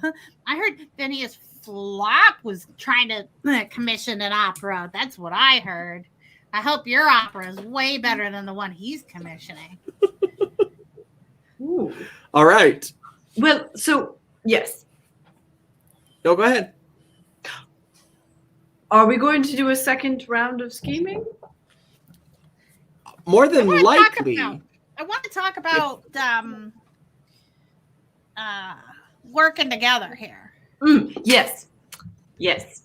I heard Phineas Flop was trying to commission an opera. That's what I heard. I hope your opera is way better than the one he's commissioning. Ooh. All right. Well, so yes. No, go ahead. Are we going to do a second round of scheming? More than likely. I want to talk about working together here. Yes. Yes.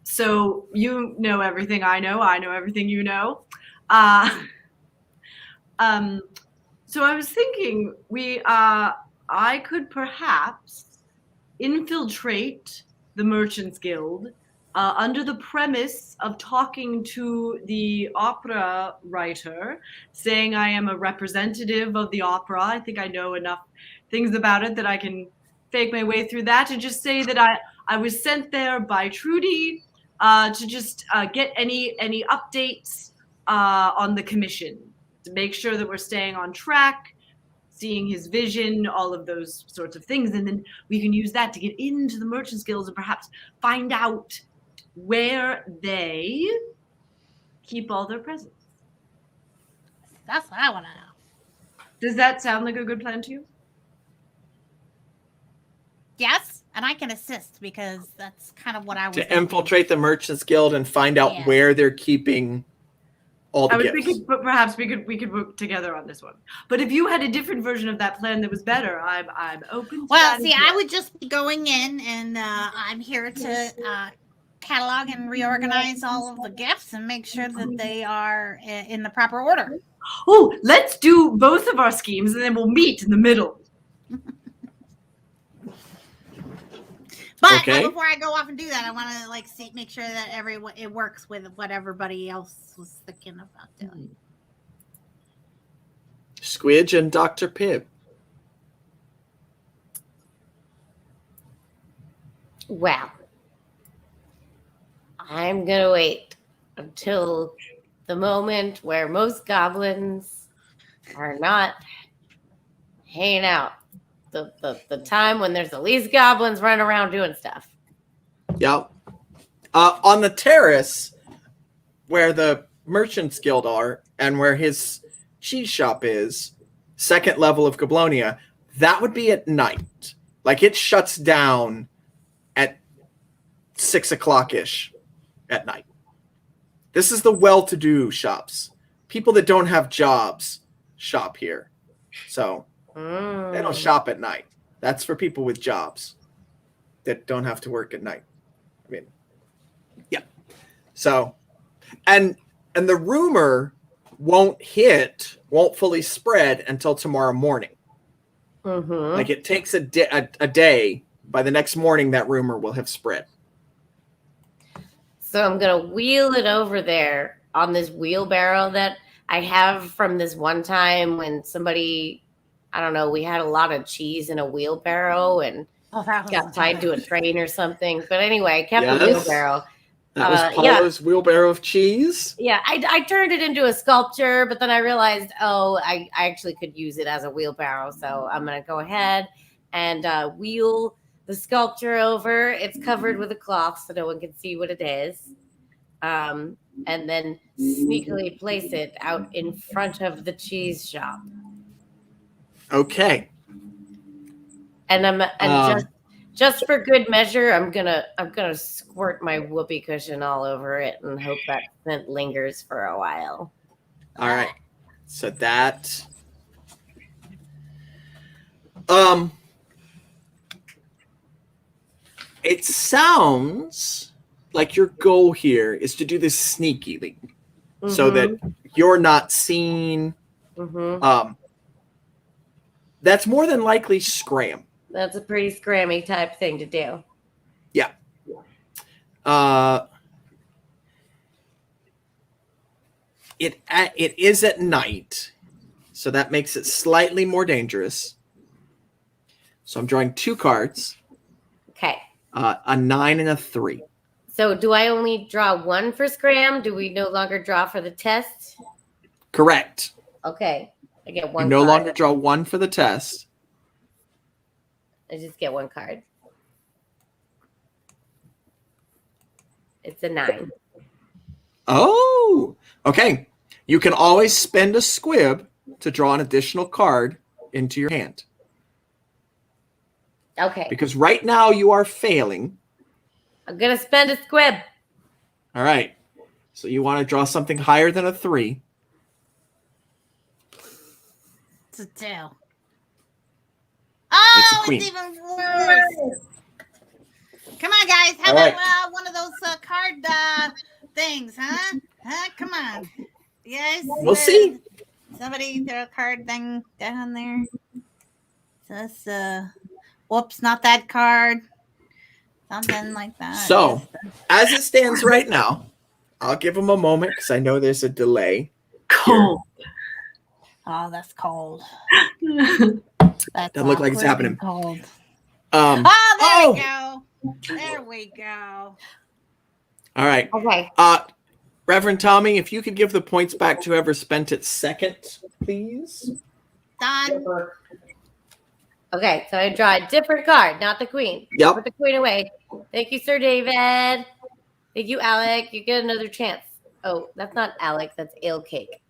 So you know everything I know everything you know. So I was thinking I could perhaps infiltrate the Merchants Guild under the premise of talking to the opera writer, saying I am a representative of the opera. I think I know enough things about it that I can fake my way through that, and just say that I was sent there by Trudy to just get any updates on the commission, to make sure that we're staying on track, seeing his vision, all of those sorts of things. And then we can use that to get into the Merchants Guilds and perhaps find out where they keep all their presents. That's what I want to know. Does that sound like a good plan to you? Yes, and I can assist because that's kind of what I was To infiltrate the Merchants Guild and find out Yeah. where they're keeping all the I was gifts. thinking, but perhaps we could work together on this one. But if you had a different version of that plan that was better, I'm open to Well, that. see, I would just be going in, and I'm here to catalog and reorganize all of the gifts and make sure that they are in the proper order. Oh, let's do both of our schemes, and then we'll meet in the middle. But Okay. before I go off and do that, I want to make sure that it works with what everybody else was thinking about doing. Squidge and Dr. Pibb. Well, I'm gonna wait until the moment where most goblins are not hanging out. The time when there's the least goblins running around doing stuff. Yep. On the terrace where the Merchants Guild are and where his cheese shop is, second level of Goblonia, that would be at night. Like it shuts down at 6 o'clock-ish at night. This is the well-to-do shops. People that don't have jobs shop here. So they don't shop at night. That's for people with jobs that don't have to work at night. I mean, yeah. So, and the rumor won't fully spread until tomorrow morning. Mm-hmm. Like it takes a day. By the next morning, that rumor will have spread. So I'm gonna wheel it over there on this wheelbarrow that I have from this one time when somebody, I don't know, we had a lot of cheese in a wheelbarrow and got tied to a train or something. But anyway, I kept the Yes. wheelbarrow. That was Paulo's wheelbarrow of cheese. Yeah, I turned it into a sculpture, but then I realized, I actually could use it as a wheelbarrow. So I'm going to go ahead and wheel the sculpture over. It's covered with a cloth so no one can see what it is. And then sneakily place it out in front of the cheese shop. Okay. And just for good measure, I'm gonna squirt my whoopee cushion all over it and hope that scent lingers for a while. All right. So that It sounds like your goal here is to do this sneakily, so that you're not seen. That's more than likely scram. That's a pretty scrammy type thing to do. Yeah. It is at night, so that makes it slightly more dangerous. So I'm drawing 2 cards. Okay. A 9 and a 3. So do I only draw 1 for scram? Do we no longer draw for the test? Correct. Okay. I get 1 You no card. longer draw 1 for the test. I just get 1 card. It's a 9. Oh, okay. You can always spend a squib to draw an additional card into your hand. Okay. Because right now you are failing. I'm going to spend a squib. All right. So you want to draw something higher than a 3. It's a 2. Oh, It's a queen. it's even worse. Come on, guys. How All about right. one of those card things, huh? Huh? Come on. You guys, We'll see. Somebody throw a card thing down there. So that's whoops, not that card. Something like that. So, as it stands right now, I'll give them a moment because I know there's a delay. Cold. Oh, that's cold. That's Doesn't look like it's awkward happening. and cold. Oh, We go. There we go. All right. Okay. Reverend Tommy, if you could give the points back to whoever spent it second, please. Done. Okay, so I draw a different card, not the queen. Yep. Put the queen away. Thank you, Sir David. Thank you, Alec. You get another chance. Oh, that's not Alec. That's Ale Cake.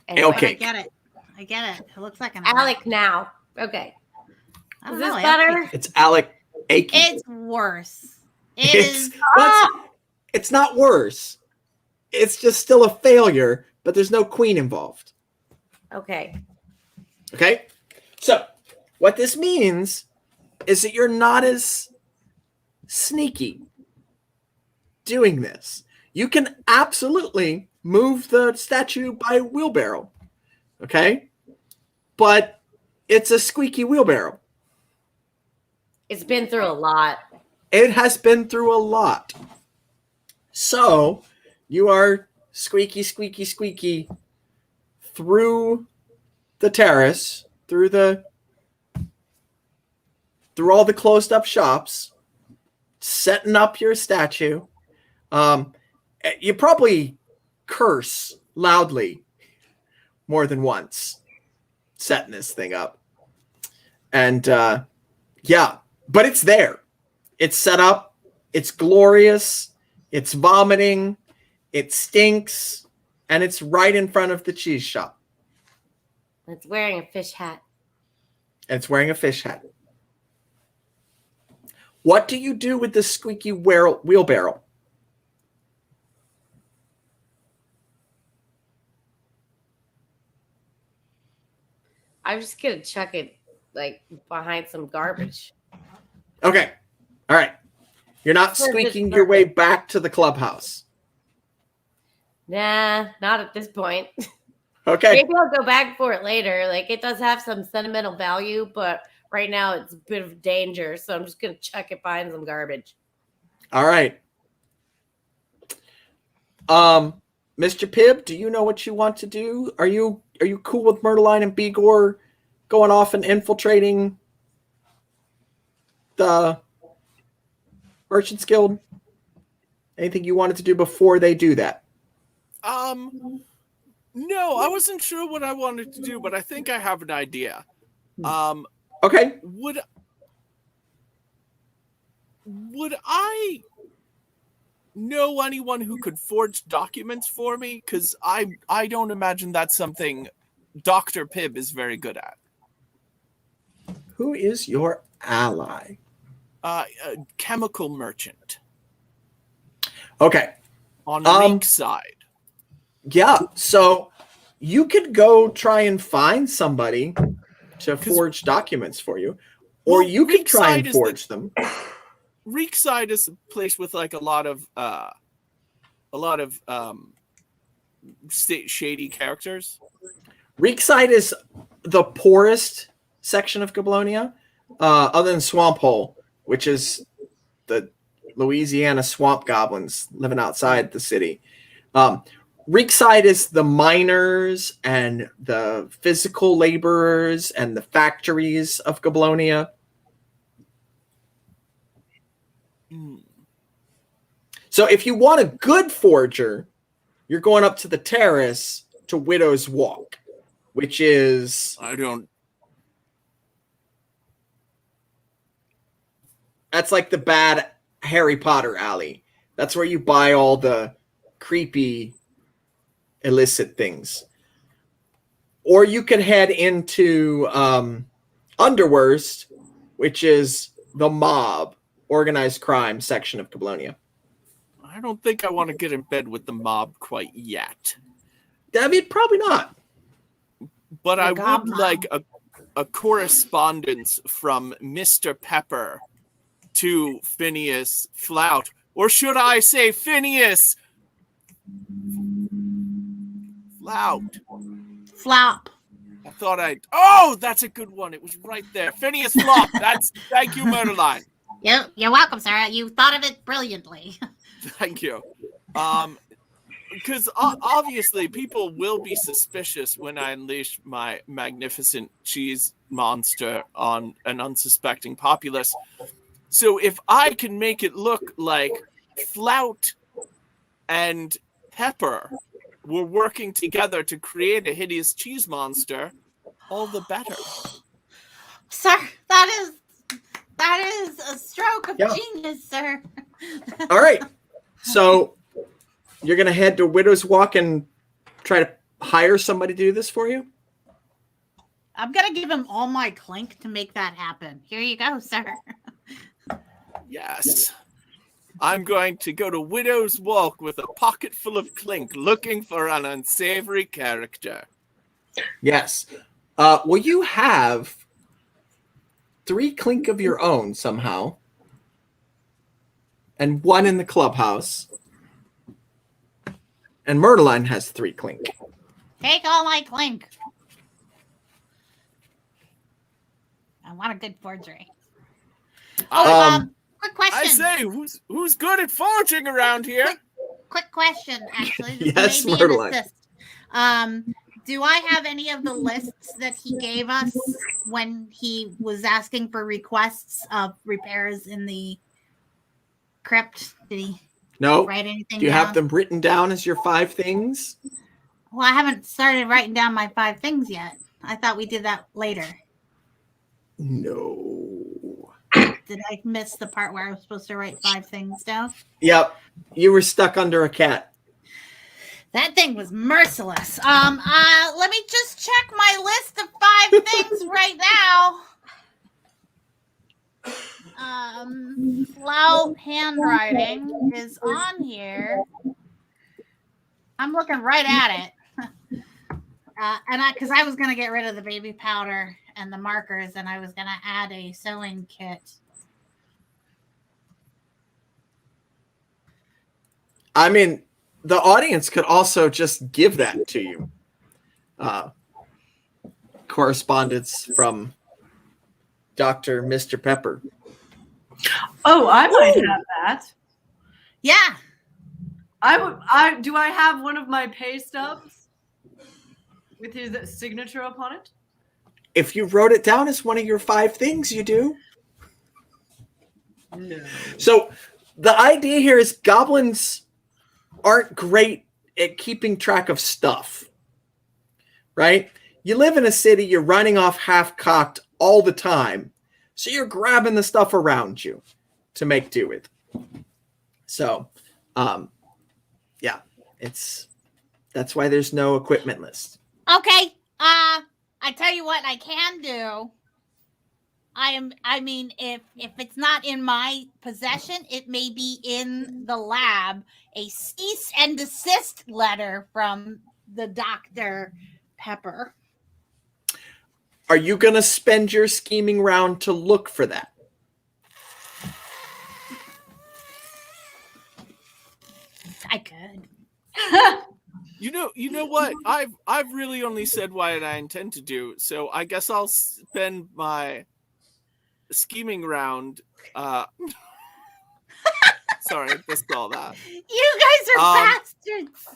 Ale Cake. I get it. It looks like an Alec now. Okay. I Is don't this know, better? It's Alec Akey. It's worse. It's It's not worse. It's just still a failure, but there's no queen involved. Okay. Okay? So, what this means is that you're not as sneaky doing this. You can absolutely move the statue by wheelbarrow. Okay? But it's a squeaky wheelbarrow. It's been through a lot. It has been through a lot. So, you are squeaky, squeaky, squeaky through the terrace, through all the closed up shops, setting up your statue. You probably curse loudly more than once setting this thing up. And yeah, but it's there. It's set up. It's glorious. It's vomiting. It stinks. And it's right in front of the cheese shop. It's wearing a fish hat. And it's wearing a fish hat. What do you do with the squeaky wheelbarrow? I'm just going to chuck it like behind some garbage. Okay. All right. You're not squeaking your way back to the clubhouse. Nah, not at this point. Okay. Maybe I'll go back for it later. Like, it does have some sentimental value, but right now it's a bit of danger, so I'm just going to chuck it behind some garbage. All right. Mr. Pibb, do you know what you want to do? Are you cool with Myrtleine and Bigor going off and infiltrating the Merchants Guild? Anything you wanted to do before they do that? No, I wasn't sure what I wanted to do, but I think I have an idea. Okay. Would I know anyone who could forge documents for me? Because I don't imagine that's something Dr. Pibb is very good at. Who is your ally? A chemical merchant. Okay. On Meek's side. Yeah, so you could go try and find somebody to forge documents for you, or you could try and forge them. Reekside is a place with like a lot of shady characters. Reekside is the poorest section of Goblonia, other than Swamp Hole, which is the Louisiana swamp goblins living outside the city. Reekside is the miners and the physical laborers and the factories of Goblonia. So if you want a good forger, you're going up to the terrace to Widow's Walk, which is... That's like the bad Harry Potter alley. That's where you buy all the creepy, illicit things. Or you can head into Underworst, which is the mob, organized crime section of Goblonia. I don't think I want to get in bed with the mob quite yet. I mean, probably not. But The I gob would mob. like a correspondence from Mr. Pepper to Phineas Flout. Or should I say Phineas Flout? Flop. I thought Oh, that's a good one. It was right there. Phineas Flop. Thank you, Murderline. You're welcome, sir. You thought of it brilliantly. Thank you. Because obviously people will be suspicious when I unleash my magnificent cheese monster on an unsuspecting populace. So if I can make it look like Flout and Pepper were working together to create a hideous cheese monster, all the better. Sir, that is a stroke of genius, sir. All right. So you're going to head to Widow's Walk and try to hire somebody to do this for you? I'm going to give him all my clink to make that happen. Here you go, sir. Yes. I'm going to go to Widow's Walk with a pocket full of clink looking for an unsavory character. Yes. Well, you have 3 clink of your own somehow. And 1 in the clubhouse. And Murderline has 3 clink. Take all my clink. I want a good forgery. Quick question. I say, who's good at forging around here? Quick question, actually. This Yes, may be an Murderline. assist. Do I have any of the lists that he gave us when he was asking for requests of repairs in the crypt? Did he No. write anything Do you down? have them written down as your 5 things? Well, I haven't started writing down my 5 things yet. I thought we did that later. No. Did I miss the part where I was supposed to write 5 things down? Yep. You were stuck under a cat. That thing was merciless. Let me just check my list of 5 things right now. Flout handwriting is on here. I'm looking right at it. Because I was going to get rid of the baby powder and the markers, and I was going to add a sewing kit. I mean, the audience could also just give that to you. Correspondence from Dr. Mr. Pepper. Oh, I might have that. Yeah. Do I have one of my pay stubs with his signature upon it? If you wrote it down as one of your 5 things, you do. No. So the idea here is goblins aren't great at keeping track of stuff, right? You live in a city, you're running off half-cocked all the time, so you're grabbing the stuff around you to make do with. So, yeah, that's why there's no equipment list. Okay. I tell you what I can do. If it's not in my possession, it may be in the lab. A cease and desist letter from the Dr. Pepper. Are you going to spend your scheming round to look for that? I could. You know what? I've really only said what I intend to do, so I guess I'll spend my scheming round. Sorry, I missed all that. You guys are bastards.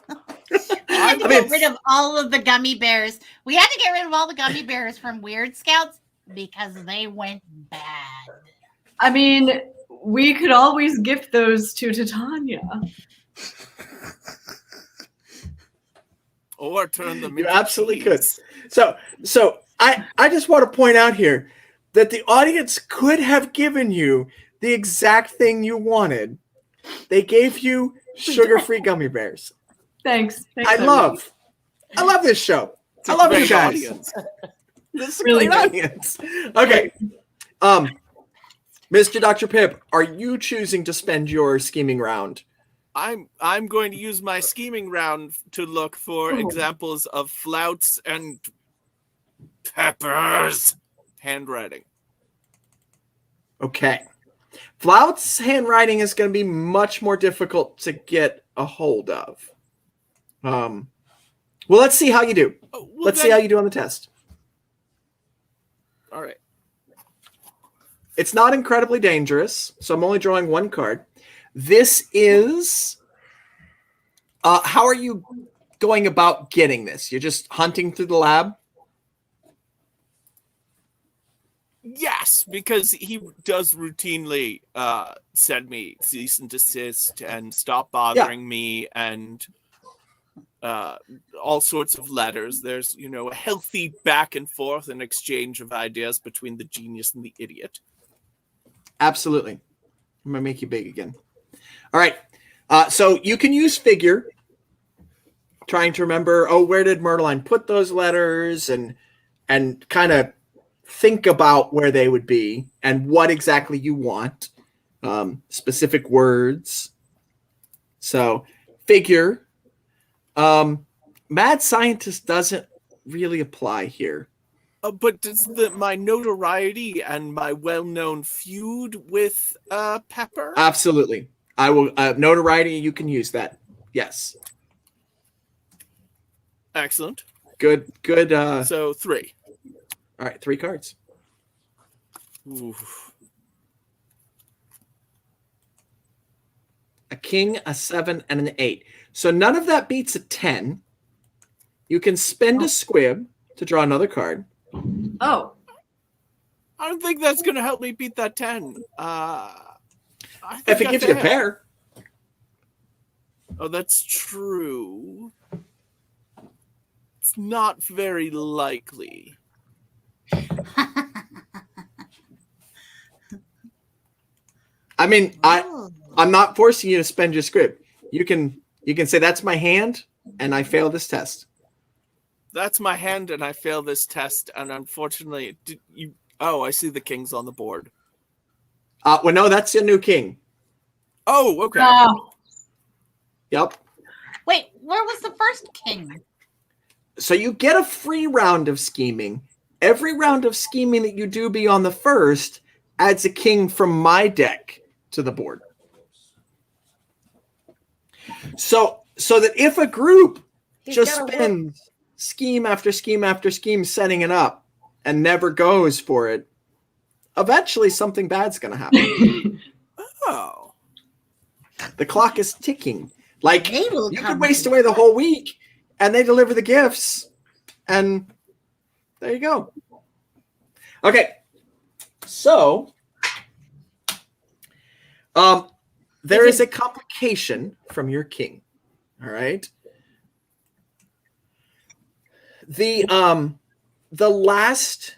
We had to I mean- get rid of all of the gummy bears. We had to get rid of all the gummy bears from Weird Scouts because they went bad. I mean, we could always gift those to Titania. Or turn them You into absolutely could. cheese. So I just want to point out here that the audience could have given you the exact thing you wanted. They gave you sugar-free gummy bears. Thanks. I love this show. It's I a love you great guys. audience. This is a Really great good. audience. Okay. Mr. Dr. Pip, are you choosing to spend your scheming round? I'm going to use my scheming round to look for examples of Flouts and Pepper's handwriting. Okay. Flout's handwriting is going to be much more difficult to get a hold of. Well, let's see how you do. Let's see how you do on the test. All right. It's not incredibly dangerous, so I'm only drawing one card. This is... how are you going about getting this? You're just hunting through the lab? Yes, because he does routinely send me cease and desist and stop bothering me and all sorts of letters. There's, a healthy back and forth and exchange of ideas between the genius and the idiot. Absolutely. I'm going to make you big again. All right. So you can use figure, trying to remember, where did Myrtleine put those letters, and kind of think about where they would be and what exactly you want, specific words. So figure. Mad scientist doesn't really apply here. But does my notoriety and my well-known feud with Pepper? Absolutely. I will. Notoriety, you can use that. Yes. Excellent. Good. So 3. All right, 3 cards. Oof. A king, a 7, and an 8. So none of that beats a 10. You can spend a squib to draw another card. Oh, I don't think that's going to help me beat that 10. If it gives you a pair. Oh, that's true. It's not very likely. I mean, Oh. I'm not forcing you to spend your squib. You can say that's my hand, and I fail this test. That's my hand, and I fail this test. And unfortunately, I see the kings on the board. Well, no, that's your new king. Oh, okay. no. Yep. Wait, where was the first king? So you get a free round of scheming. Every round of scheming that you do beyond the first adds a king from my deck to the board. So that if a group He's just got a spends scheme after scheme after scheme setting it up and never goes for it, eventually something bad's going to happen. Oh. The clock is ticking. Like, They will you come could waste to away the whole week, and they deliver the gifts, and there you go. Okay, so there is a complication from your king. All right. The last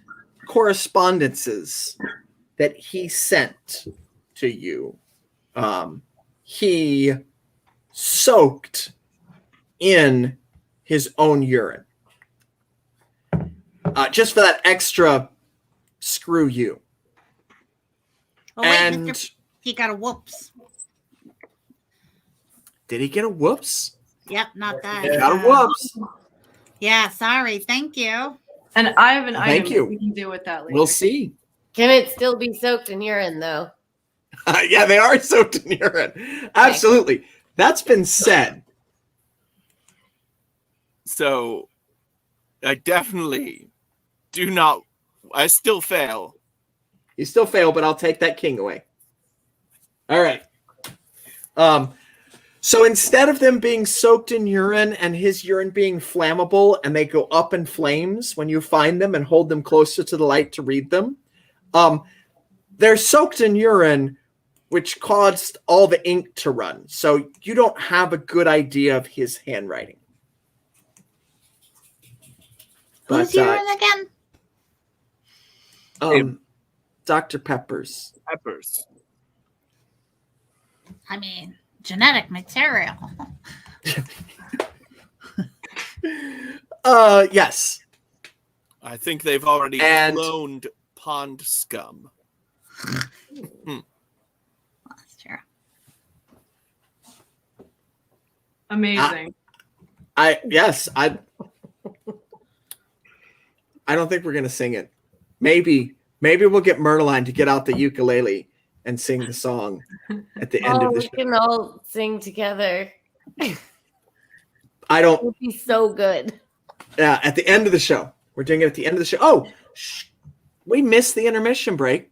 correspondences that he sent to you, he soaked in his own urine. Just for that extra screw you. Oh, wait, And he got a whoops. did he get a whoops? Yep, not that. He got a whoops. Yeah, sorry. Thank you. And I have an Thank item you. we can deal with that later. We'll see. Can it still be soaked in urine, though? Yeah, they are soaked in urine. Absolutely. That's been said. So I definitely do not. I still fail. You still fail, but I'll take that king away. All right. So instead of them being soaked in urine and his urine being flammable and they go up in flames when you find them and hold them closer to the light to read them, they're soaked in urine, which caused all the ink to run. So you don't have a good idea of his handwriting. Who's urine again? Dr. Pepper's. Peppers. I mean, genetic material. Yes. I think they've already cloned pond scum. That's true. Amazing. I don't think we're gonna sing it. Maybe we'll get Myrtleine to get out the ukulele and sing the song at the end of the show. We can all sing together. I don't. It would be so good. Yeah, at the end of the show. We're doing it at the end of the show. Oh, we missed the intermission break.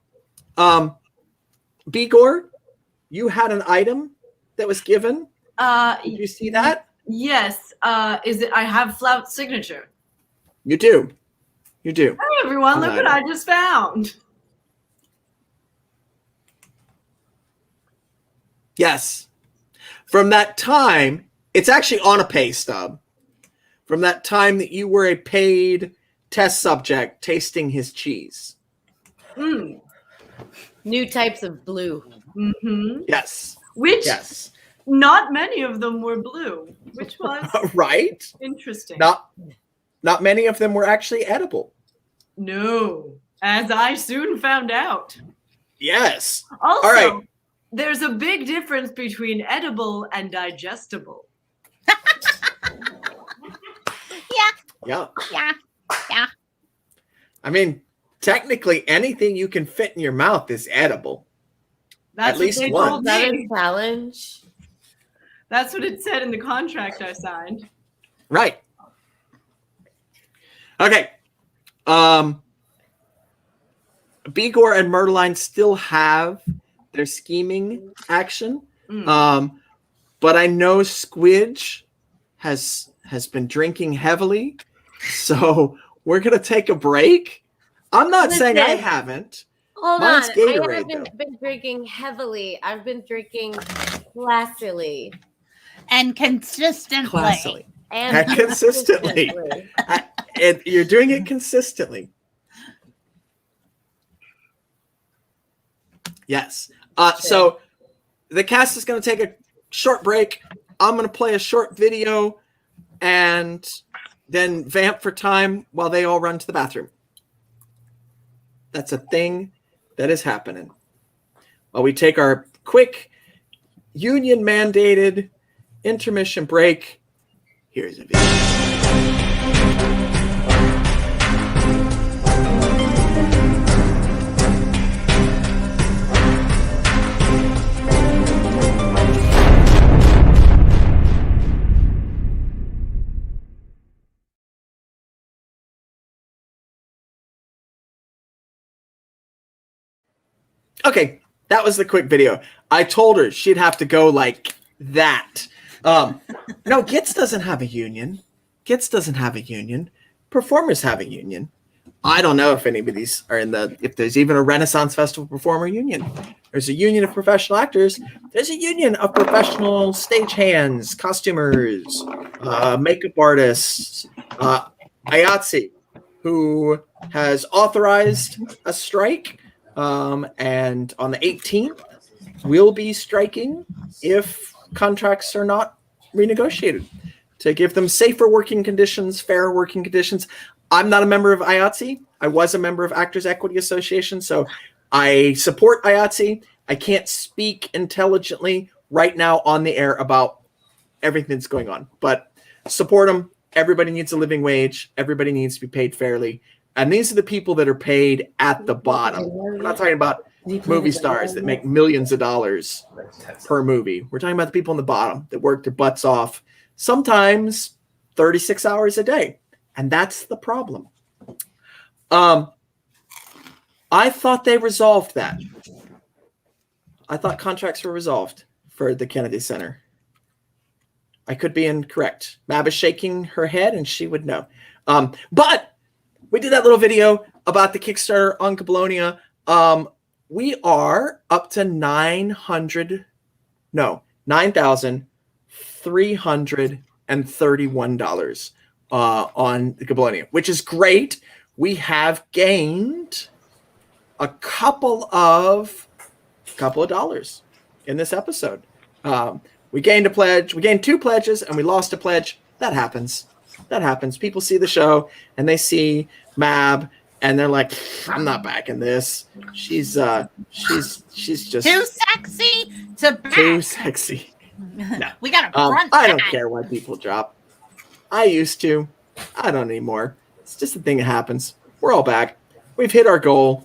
Bigor, you had an item that was given. Did you see that? Yes. Is it? I have Flout's signature. You do. You do. Hey everyone, look what I just found. Yes. From that time, it's actually on a pay stub. From that time that you were a paid test subject tasting his cheese. Mm. New types of blue. Mm-hmm. Yes. Which Yes. not many of them were blue, which was right? interesting. Not many of them were actually edible. No, as I soon found out. Yes. Also, all right. There's a big difference between edible and digestible. Yeah. Yeah. I mean, technically, anything you can fit in your mouth is edible. That's at least what they one. told Is that me. a challenge? That's what it said in the contract I signed. Right. Okay. Bigor and Myrtleine still have their scheming action. But I know Squidge has been drinking heavily. So we're going to take a break. I'm not saying I haven't. Hold Mine's on. Gatorade, I haven't been drinking heavily. I've been drinking classily. And consistently. Classily. And consistently. And you're doing it consistently. Yes. So the cast is going to take a short break. I'm going to play a short video and then vamp for time while they all run to the bathroom. That's a thing that is happening. While we take our quick union-mandated intermission break, here's a video. Okay, that was the quick video. I told her she'd have to go like that. No, GITS doesn't have a union. GITS doesn't have a union. Performers have a union. I don't know if anybody's are if there's even a Renaissance Festival performer union. There's a union of professional actors. There's a union of professional stagehands, costumers, makeup artists, IATSE, who has authorized a strike. And on the 18th, we'll be striking if contracts are not renegotiated to give them safer working conditions, fairer working conditions. I'm not a member of IATSE. I was a member of Actors Equity Association, so I support IATSE. I can't speak intelligently right now on the air about everything that's going on, but support them. Everybody needs a living wage. Everybody needs to be paid fairly. And these are the people that are paid at the bottom. We're not talking about movie stars that make millions of dollars per movie. We're talking about the people on the bottom that work their butts off, sometimes 36 hours a day. And that's the problem. I thought they resolved that. I thought contracts were resolved for the Kennedy Center. I could be incorrect. Mab is shaking her head and she would know. But we did that little video about the Kickstarter on Goblonia. We are up to $9,331 on the Goblonia, which is great. We have gained a couple of dollars in this episode. We gained a pledge. We gained 2 pledges and we lost a pledge. That happens. People see the show and they see Mab and they're like, I'm not backing this. She's just Too sexy to back. too sexy. No. We got a front. I don't care why people drop. I used to. I don't anymore. It's just a thing that happens. We're all back. We've hit our goal.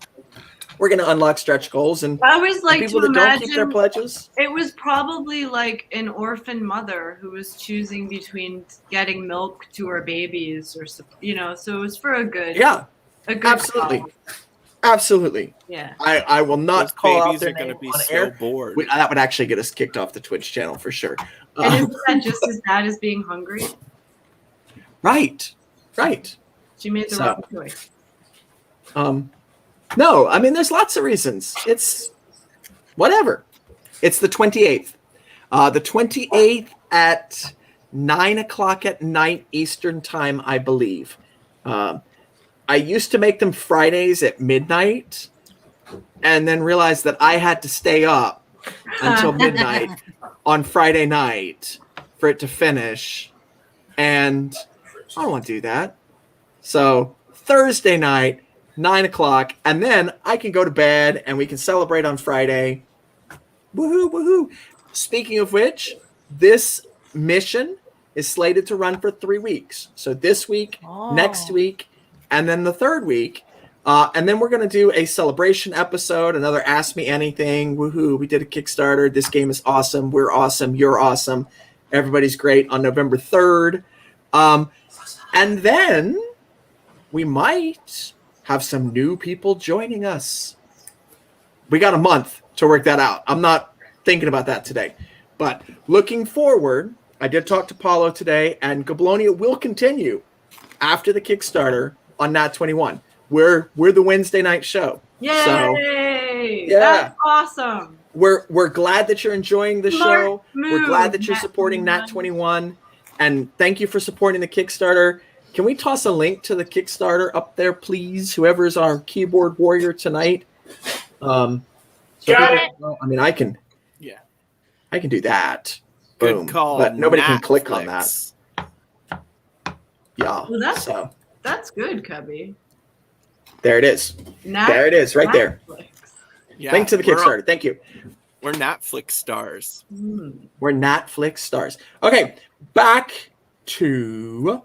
We're going to unlock stretch goals, and I always like people to that don't keep their imagine pledges. it was probably like an orphan mother who was choosing between getting milk to her babies, or so it was for a good. Yeah, a good absolutely, cause. absolutely. Yeah. I will not Those call out babies their are going to name be on so air. bored. That would actually get us kicked off the Twitch channel for sure. And isn't that just as bad as being hungry? Right. She made the So- wrong choice. No, I mean, there's lots of reasons. It's whatever. It's the 28th. The 28th at 9:00 at night Eastern time, I believe. I used to make them Fridays at midnight and then realized that I had to stay up until midnight on Friday night for it to finish. And I don't want to do that. So Thursday night, 9:00, and then I can go to bed and we can celebrate on Friday. Woohoo, woohoo. Speaking of which, this mission is slated to run for 3 weeks. So this week, next week, and then the third week. And then we're going to do a celebration episode, another Ask Me Anything. Woohoo, we did a Kickstarter. This game is awesome. We're awesome. You're awesome. Everybody's great on November 3rd. And then we might have some new people joining us. We got a month to work that out. I'm not thinking about that today. But looking forward, I did talk to Paulo today, and Goblonia will continue after the Kickstarter on Nat 21. We're the Wednesday night show. Yay! So, yeah. That's awesome. We're glad that you're enjoying the show. We're glad that you're Nat supporting 21. Nat 21. And thank you for supporting the Kickstarter. Can we toss a link to the Kickstarter up there, please? Whoever's our keyboard warrior tonight. Got it. I mean, I can do that. Good Boom. call. But nobody can click on that. Netflix. Yeah. Well, so That's good, Cubby. there it is. There it is, right there. Netflix. Yeah, Link to the Kickstarter. Thank you. We're Netflix stars. We're Netflix stars. Okay, back to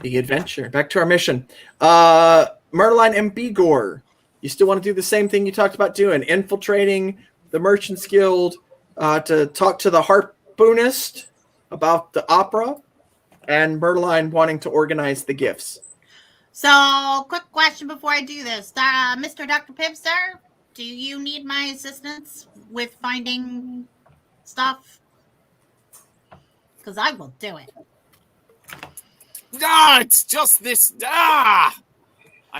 the adventure. Back to our mission. Myrtleine and Bigor, you still want to do the same thing you talked about doing, infiltrating the Merchants Guild to talk to the harpoonist about the opera, and Myrtleine wanting to organize the gifts. So, quick question before I do this. Mr. Dr. Pibb, sir, do you need my assistance with finding stuff? Because I will do it. It's just this. I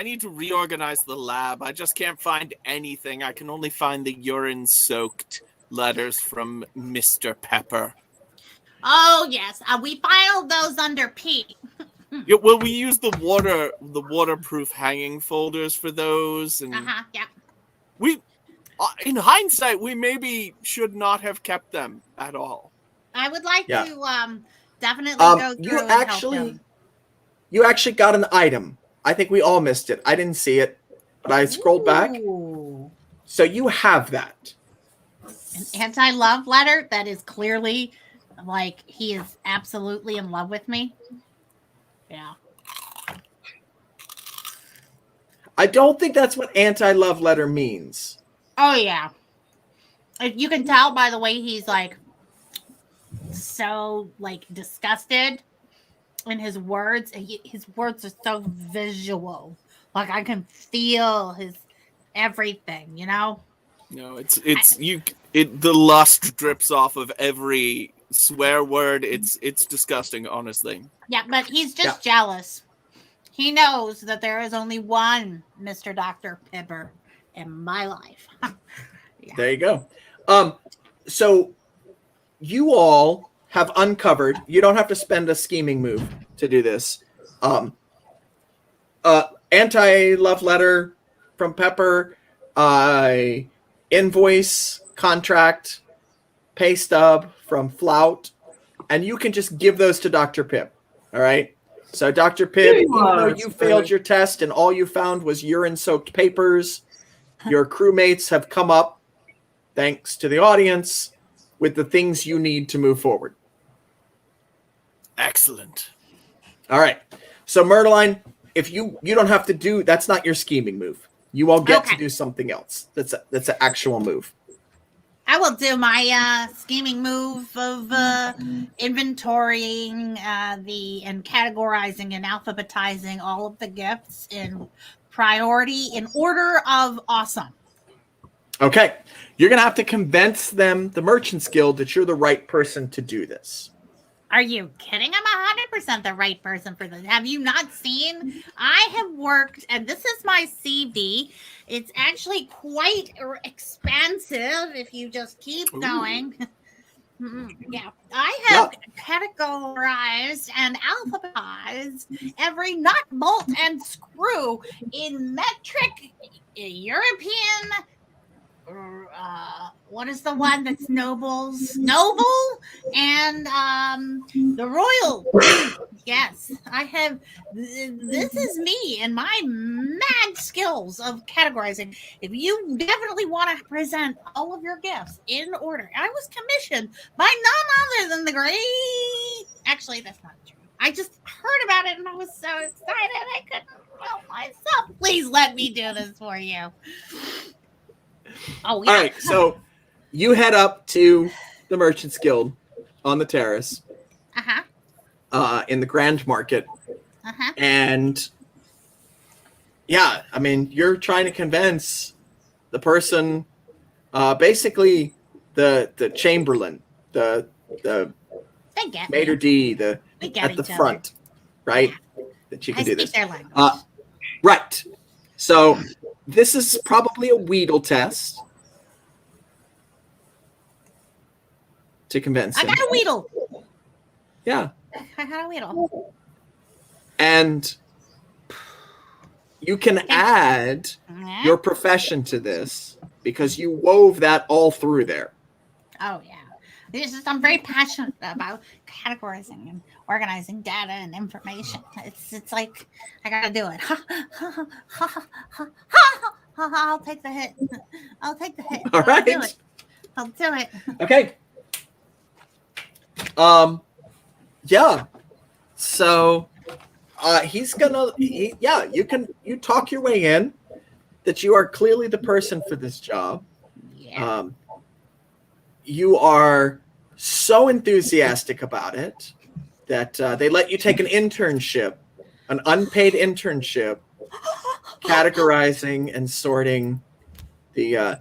need to reorganize the lab. I just can't find anything. I can only find the urine-soaked letters from Mr. Pepper. Oh, yes. We filed those under P. Yeah, well, we use the waterproof hanging folders for those, and Yeah. we, in hindsight, we maybe should not have kept them at all. I would like Yeah. to definitely go through and help them. You actually got an item. I think we all missed it. I didn't see it, but I scrolled back. Ooh. So you have that. An anti-love letter that is clearly like he is absolutely in love with me. Yeah. I don't think that's what anti-love letter means. Oh yeah. You can tell by the way he's like so like disgusted in his words. His words are so visual. Like I can feel his everything, you know? No, the lust drips off of every swear word. It's disgusting, honestly. Yeah, but he's just jealous. He knows that there is only one Mr. Dr. Pibber in my life. There you go. So you all have uncovered, you don't have to spend a scheming move to do this. Anti-love letter from Pepper, invoice, contract, pay stub from Flout, and you can just give those to Dr. Pip. All right. So Dr. Pip, even though you failed your test and all you found was urine-soaked papers, your crewmates have come up, thanks to the audience, with the things you need to move forward. Excellent. All right. So Myrtleine, if you don't have to do, that's not your scheming move. You all get to do something else. That's an actual move. I will do my scheming move of inventorying and categorizing and alphabetizing all of the gifts in priority in order of awesome. Okay. You're going to have to convince them, the Merchants Guild, that you're the right person to do this. Are you kidding? I'm 100% the right person for this. Have you not seen? I have worked, and this is my CV. It's actually quite expansive if you just keep going. Yeah, I have categorized and alphabetized every nut, bolt, and screw in metric, European. What is the one that's nobles? Noble and the royal. Yes, I have. This is me and my mad skills of categorizing. If you definitely want to present all of your gifts in order, I was commissioned by none other than the great. Actually, that's not true. I just heard about it and I was so excited I couldn't help myself. Please let me do this for you. Oh, yeah. All right, so you head up to the Merchants Guild on the terrace in the Grand Market. And, yeah, I mean, you're trying to convince the person, basically the Chamberlain, the Maitre D, at the front, right? That you can do this. Their language. Right. So this is probably a Weedle test to convince him. I got a Weedle. Yeah. I got a Weedle. And you can add your profession to this because you wove that all through there. Oh, yeah. I'm very passionate about categorizing and organizing data and information. It's like I gotta do it. I'll take the hit. I'll take the hit. All right. I'll do it. Okay. Yeah. So he's gonna you talk your way in that you are clearly the person for this job. Yeah. You are so enthusiastic about it that they let you take an internship, an unpaid internship, categorizing and sorting the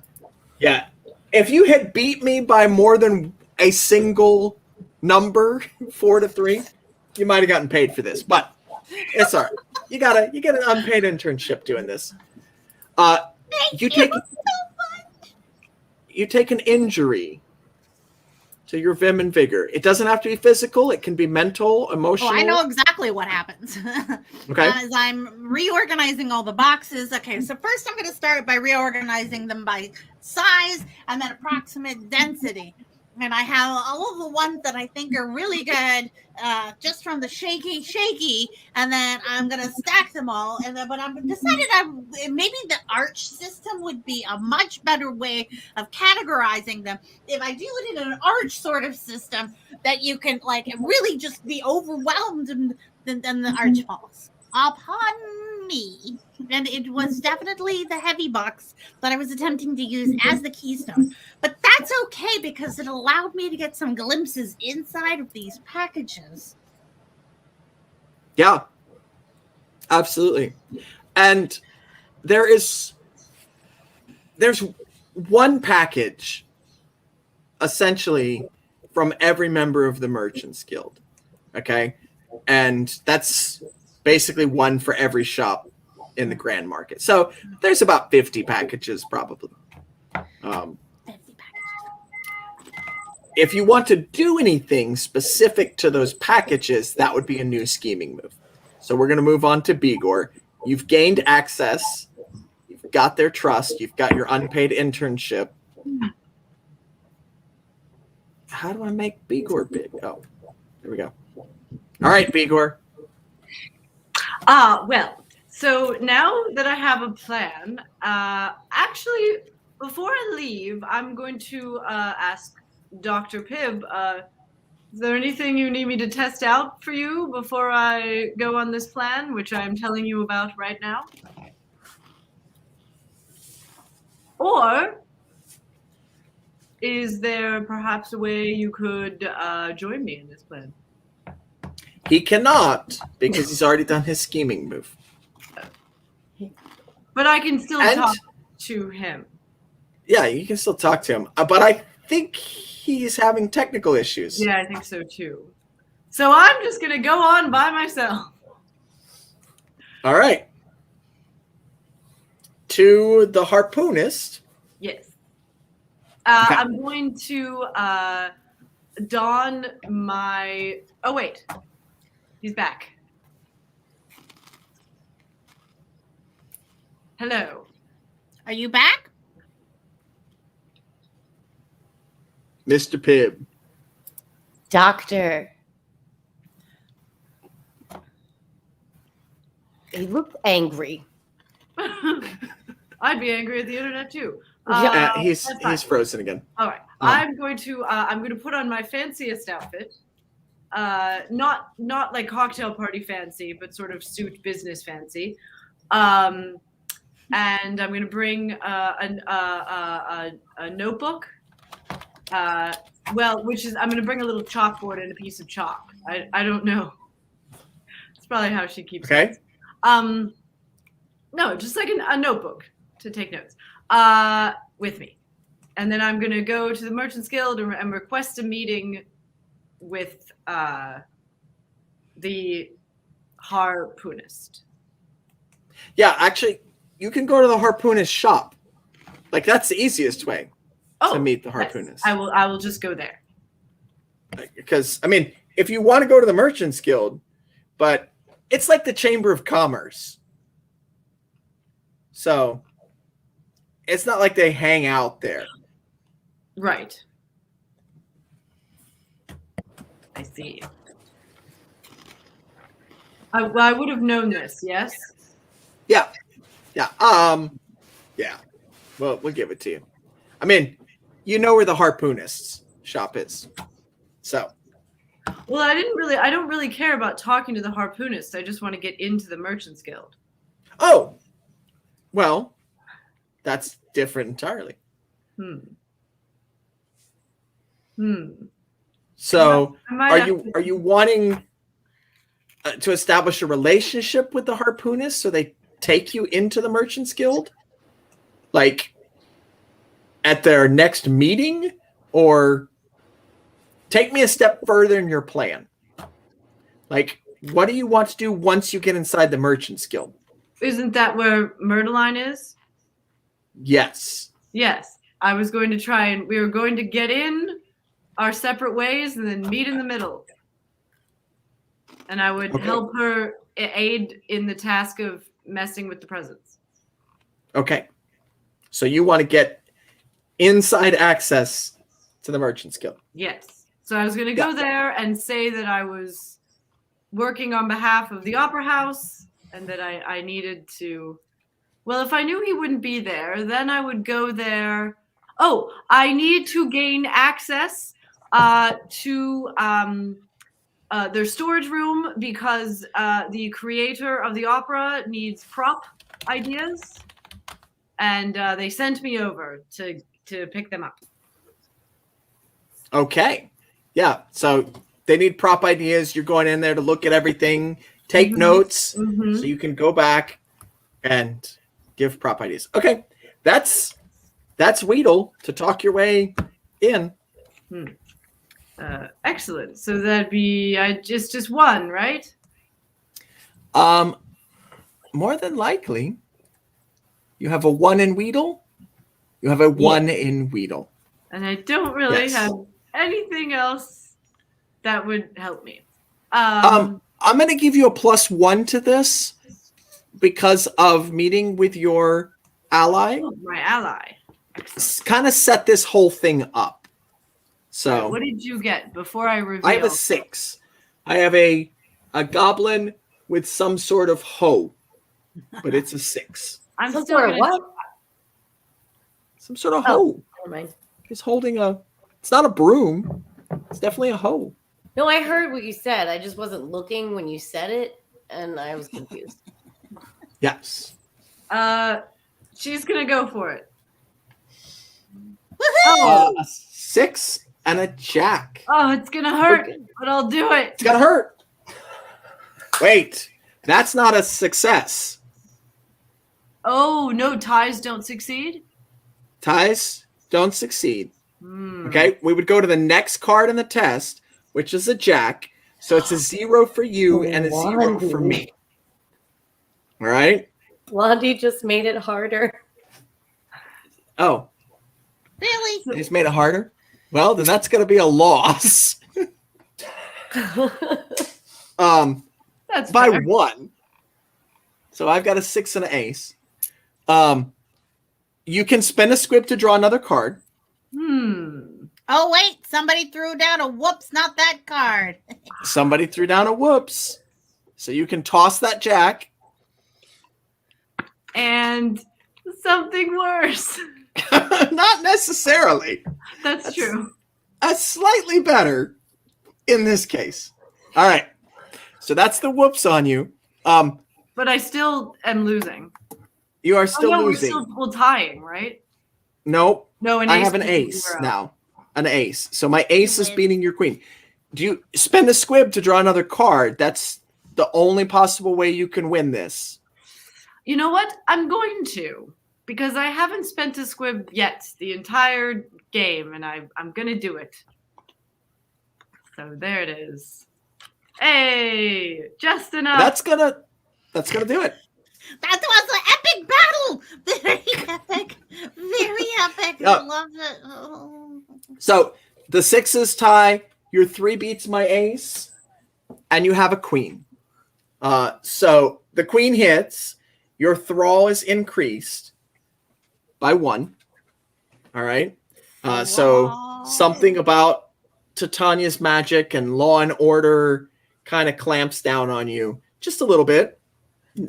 if you had beat me by more than a single number, 4 to 3, you might have gotten paid for this, but it's all right. You get an unpaid internship doing this. You take an injury to your vim and vigor. It doesn't have to be physical. It can be mental, emotional. Oh, I know exactly what happens. Okay. As I'm reorganizing all the boxes. Okay, so first I'm going to start by reorganizing them by size and then approximate density. And I have all of the ones that I think are really good, just from the shaky, and then I'm gonna stack them all. But I'm decided maybe the arch system would be a much better way of categorizing them. If I do it in an arch sort of system, that you can like really just be overwhelmed, and then the arch falls upon me. And it was definitely the heavy box that I was attempting to use as the keystone. But that's okay because it allowed me to get some glimpses inside of these packages. Yeah, absolutely. And there's one package essentially from every member of the Merchants Guild. Okay. And that's basically one for every shop in the Grand Market. So there's about 50 packages probably. If you want to do anything specific to those packages, that would be a new scheming move. So we're going to move on to Bigor. You've gained access. You've got their trust. You've got your unpaid internship. How do I make Bigor big? Oh, there we go. All right, Bigor. Well, so now that I have a plan, actually, before I leave, I'm going to ask Dr. Pibb, is there anything you need me to test out for you before I go on this plan, which I'm telling you about right now? Or is there perhaps a way you could join me in this plan? He cannot because he's already done his scheming move. But I can still talk to him. Yeah, you can still talk to him. But I think he's having technical issues. Yeah, I think so too. So I'm just going to go on by myself. All right. To the harpoonist. Yes. Okay. I'm going to don my... Oh, wait. He's back. Hello. Are you back? Mr. Pibb. Doctor. He looked angry. I'd be angry at the internet too. He's frozen again. All right. I'm going to put on my fanciest outfit. Not like cocktail party fancy, but sort of suit business fancy. And I'm going to bring a notebook. I'm going to bring a little chalkboard and a piece of chalk. I don't know. It's probably how she keeps it. No, just like a notebook to take notes with me. And then I'm going to go to the Merchants Guild and request a meeting with the harpoonist. Yeah, actually, you can go to the harpoonist shop. Like, that's the easiest way to meet the harpoonist. Yes. I will just go there. Because, I mean, if you want to go to the Merchants Guild, but it's like the Chamber of Commerce. So, it's not like they hang out there. Right. I see. I would have known this, yes? Yeah. Yeah. Yeah. Well, we'll give it to you. I mean, you know where the harpoonist's shop is. So. Well, I don't really care about talking to the harpoonist. I just want to get into the Merchants Guild. Oh. Well, that's different entirely. So, are you wanting to establish a relationship with the harpoonist so they take you into the Merchants Guild? Like at their next meeting? Or take me a step further in your plan. Like, what do you want to do once you get inside the Merchants Guild? Isn't that where Myrtleine is? Yes. Yes. I was going to we were going to get in our separate ways and then meet in the middle. And I would help her aid in the task of messing with the presents. Okay. So you want to get inside access to the Merchants Guild. Yes. So I was going to go there and say that I was working on behalf of the Opera House and that I needed to... Well, if I knew he wouldn't be there, then I would go there. Oh, I need to gain access to their storage room because the creator of the opera needs prop ideas, and they sent me over to pick them up. Okay. Yeah. So they need prop ideas. You're going in there to look at everything, take notes, so you can go back and give prop ideas. Okay. That's Weedle to talk your way in. Excellent. So that'd be just one, right? More than likely, you have a 1 in Weedle. You have a 1 in Weedle. And I don't really have anything else that would help me. I'm going to give you a +1 to this because of meeting with your ally. My ally. Kind of set this whole thing up. So what did you get before I reveal? I have a 6. I have a goblin with some sort of hoe, but it's a 6. I'm still gonna... what? Some sort of hoe. Never mind. He's holding it's not a broom. It's definitely a hoe. No, I heard what you said. I just wasn't looking when you said it, and I was confused. Yes. She's gonna go for it. A 6 and a jack. Oh, it's gonna hurt, but I'll do it. It's gonna hurt. Wait, that's not a success. Oh, no, ties don't succeed? Ties don't succeed. Okay, we would go to the next card in the test, which is a jack. So it's a 0 for you and a 0 for me. All right? Blondie just made it harder. Oh. Really? They just made it harder? Well, then that's going to be a loss. That's by fair. 1. So I've got a 6 and an ace. You can spend a squib to draw another card. Oh, wait. Somebody threw down a whoops, not that card. Somebody threw down a whoops. So you can toss that jack. And something worse. Not necessarily. That's true. Slightly better in this case. All right. So that's the whoops on you. But I still am losing. You are still no, losing. we're tying, right? Nope. No, I have an ace now. An ace. So my ace is beating your queen. Do you spend a squib to draw another card? That's the only possible way you can win this. You know what? I'm going to. Because I haven't spent a squib yet the entire game, and I'm going to do it. So there it is. Hey, just enough. That's gonna do it. That was an epic battle. Very epic. Very epic. I love it. Oh. So the 6s tie. Your 3 beats my ace, and you have a queen. So the queen hits. Your thrall is increased by 1. All right. So something about Titania's magic and law and order kind of clamps down on you just a little bit.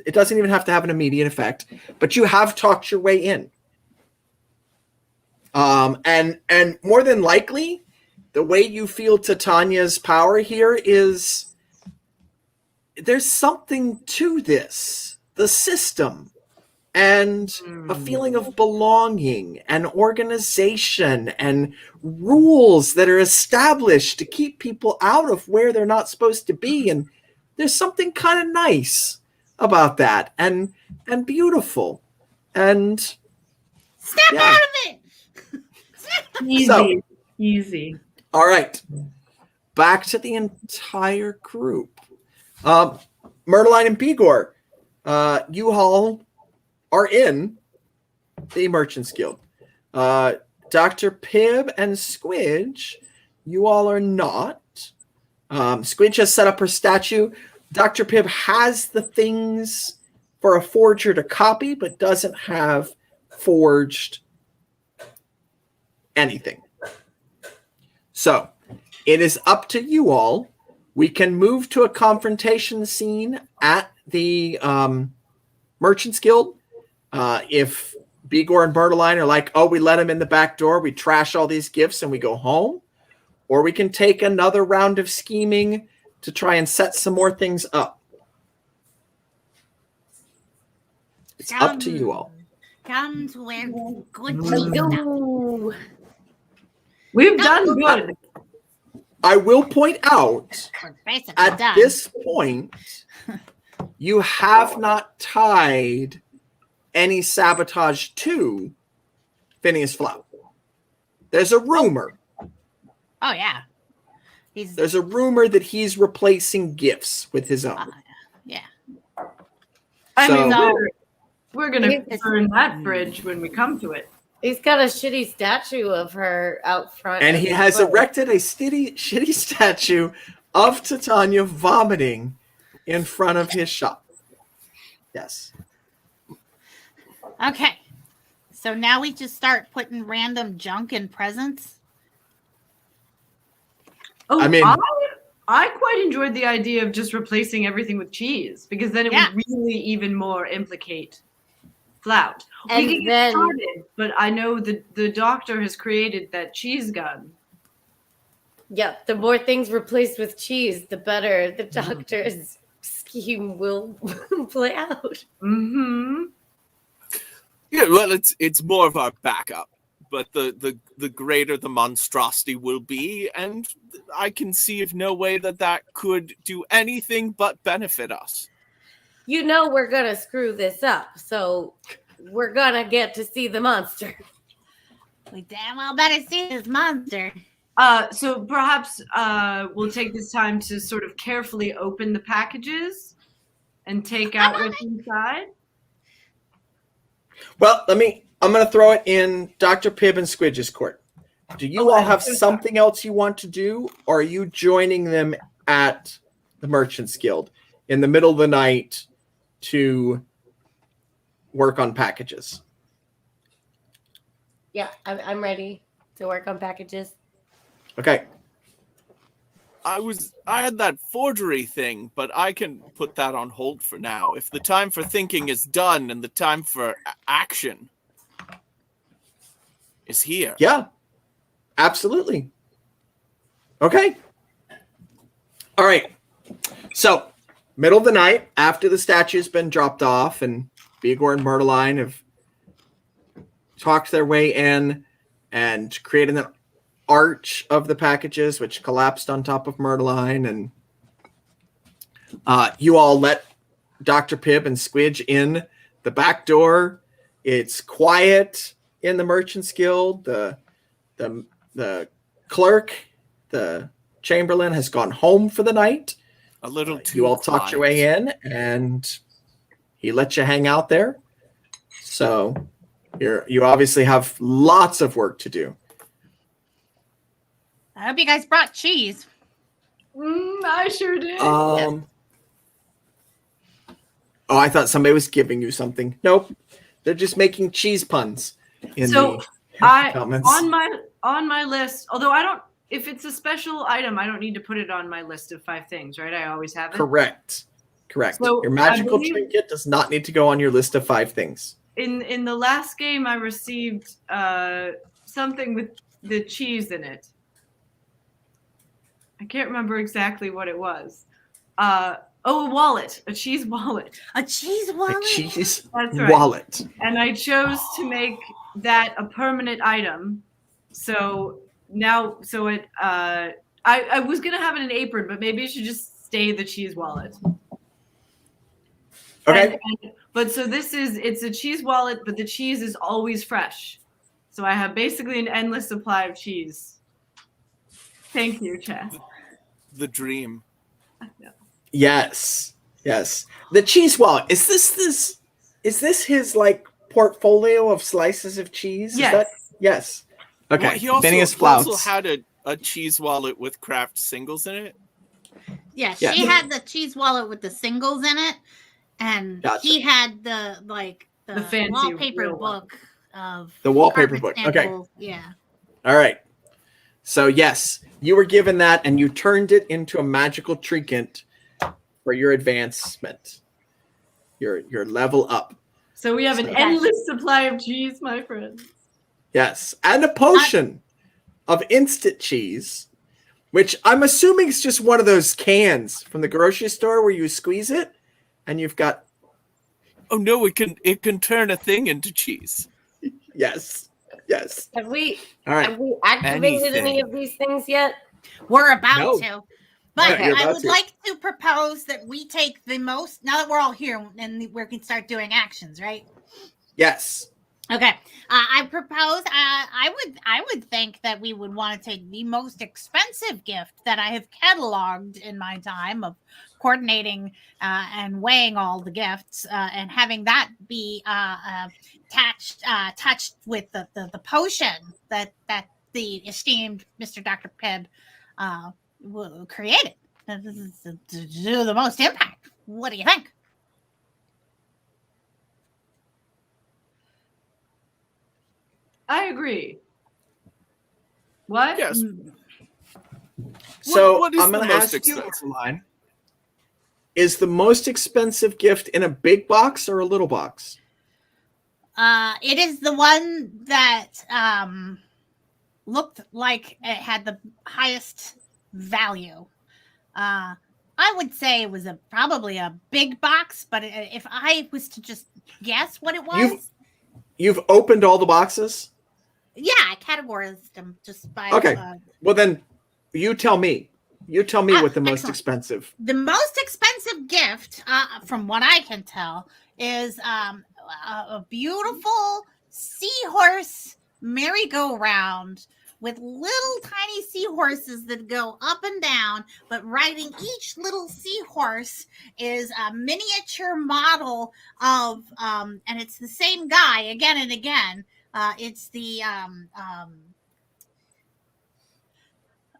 It doesn't even have to have an immediate effect, but you have talked your way in. And more than likely, the way you feel Titania's power here is there's something to this, the system, and a feeling of belonging and organization and rules that are established to keep people out of where they're not supposed to be. And there's something kind of nice about that and beautiful. And Step out of it. Easy. All right. Back to the entire group. Myrtleine and Bigor, you all are in the Merchant's Guild. Dr. Pibb and Squidge, you all are not. Squidge has set up her statue. Dr. Pibb has the things for a forger to copy, but doesn't have forged anything. So it is up to you all. We can move to a confrontation scene at the Merchant's Guild. If Bigor and Myrtleine are like, oh, we let him in the back door, we trash all these gifts and we go home. Or we can take another round of scheming to try and set some more things up? It's up to you all. Comes with good Let's cheese. go. We've done good. I will point out, We're basically at done. this point, you have not tied any sabotage to Phineas Flout. There's a rumor. Oh yeah, There's a rumor that he's replacing gifts with his own. yeah. I mean, So- we're gonna It's- burn that bridge when we come to it. He's got a shitty statue of her out front. And of he his has place. erected a shitty statue of Titania vomiting in front of his shop. Yes. Okay, so now we just start putting random junk in presents. Oh, I mean- I quite enjoyed the idea of just replacing everything with cheese because then it Yeah. would really even more implicate Flout. And We can get then- started, but I know the doctor has created that cheese gun. Yeah, the more things replaced with cheese, the better the doctor's scheme will play out. Mm-hmm. Yeah, well, it's more of our backup, but the greater the monstrosity will be, and I can see of no way that could do anything but benefit us. You know we're gonna screw this up, so we're gonna get to see the monster. We damn well better see this monster. So perhaps we'll take this time to sort of carefully open the packages and take out what's inside. Well, I'm going to throw it in Dr. Pibb and Squidge's court. Do you all have something else you want to do, or are you joining them at the Merchants Guild in the middle of the night to work on packages? Yeah, I'm ready to work on packages. Okay. I had that forgery thing, but I can put that on hold for now. If the time for thinking is done and the time for action is here. Yeah, absolutely. Okay. All right. So, middle of the night, after the statue's been dropped off and Beagor and Myrtleine have talked their way in and created an arch of the packages, which collapsed on top of Myrtleine, and you all let Dr. Pibb and Squidge in the back door. It's quiet in the Merchants Guild. The clerk, the Chamberlain, has gone home for the night. A little too You all talked your way in, and he let you hang out there. So you obviously have lots of work to do. I hope you guys brought cheese. I sure did. Oh, I thought somebody was giving you something. Nope, they're just making cheese puns. In So, the comments. on my list, although I don't, if it's a special item, I don't need to put it on my list of 5 things, right? I always have it. Correct. So, Your magical I believe- trinket does not need to go on your list of 5 things. In the last game, I received something with the cheese in it. I can't remember exactly what it was. A wallet, a cheese wallet. A cheese A wallet? cheese That's right. wallet. And I chose to make that a permanent item. So now, I was gonna have it in an apron, but maybe it should just stay the cheese wallet. Okay. But so it's a cheese wallet, but the cheese is always fresh. So I have basically an endless supply of cheese. Thank you, Chad. the dream. Yes. The cheese wallet. Is this his like portfolio of slices of cheese? Yes. Yes. Okay. Well, he also, Phineas he also Flouts. had a cheese wallet with craft singles in it. Yeah, Yeah. she had the cheese wallet with the singles in it, and Gotcha. he had the fancy wallpaper real one. book of The wallpaper carpet book. Okay. samples. Yeah. All right. So yes, you were given that, and you turned it into a magical trinket for your advancement, your level up. So we have an endless supply of cheese, my friends. Yes, and a potion of instant cheese, which I'm assuming is just one of those cans from the grocery store where you squeeze it and you've got. Oh no, it can turn a thing into cheese. Yes. Have we All right. activated any Anything. of these things yet? We're about No. to. But Yeah, you're I about would to. like to propose that we take the most, now that we're all here and we can start doing actions, right? Yes. Okay. I propose, I would think that we would want to take the most expensive gift that I have cataloged in my time of coordinating and weighing all the gifts and having that be touched with the potion that the esteemed Mr. Dr. Pibb created. This is to do the most impact. What do you think? I agree. What? Yes. So What is I'm going the to most ask you, expensive? Caroline, is the most expensive gift in a big box or a little box? It is the one that looked like it had the highest value. I would say it was probably a big box, but if I was to just guess what it was, You've opened all the boxes? yeah, I categorized them just by. Okay. Well, then you tell me. You tell me what the most excellent. expensive. The most expensive gift, from what I can tell, is a beautiful seahorse merry-go-round with little tiny seahorses that go up and down, but riding each little seahorse is a miniature model of, and it's the same guy again and again. It's the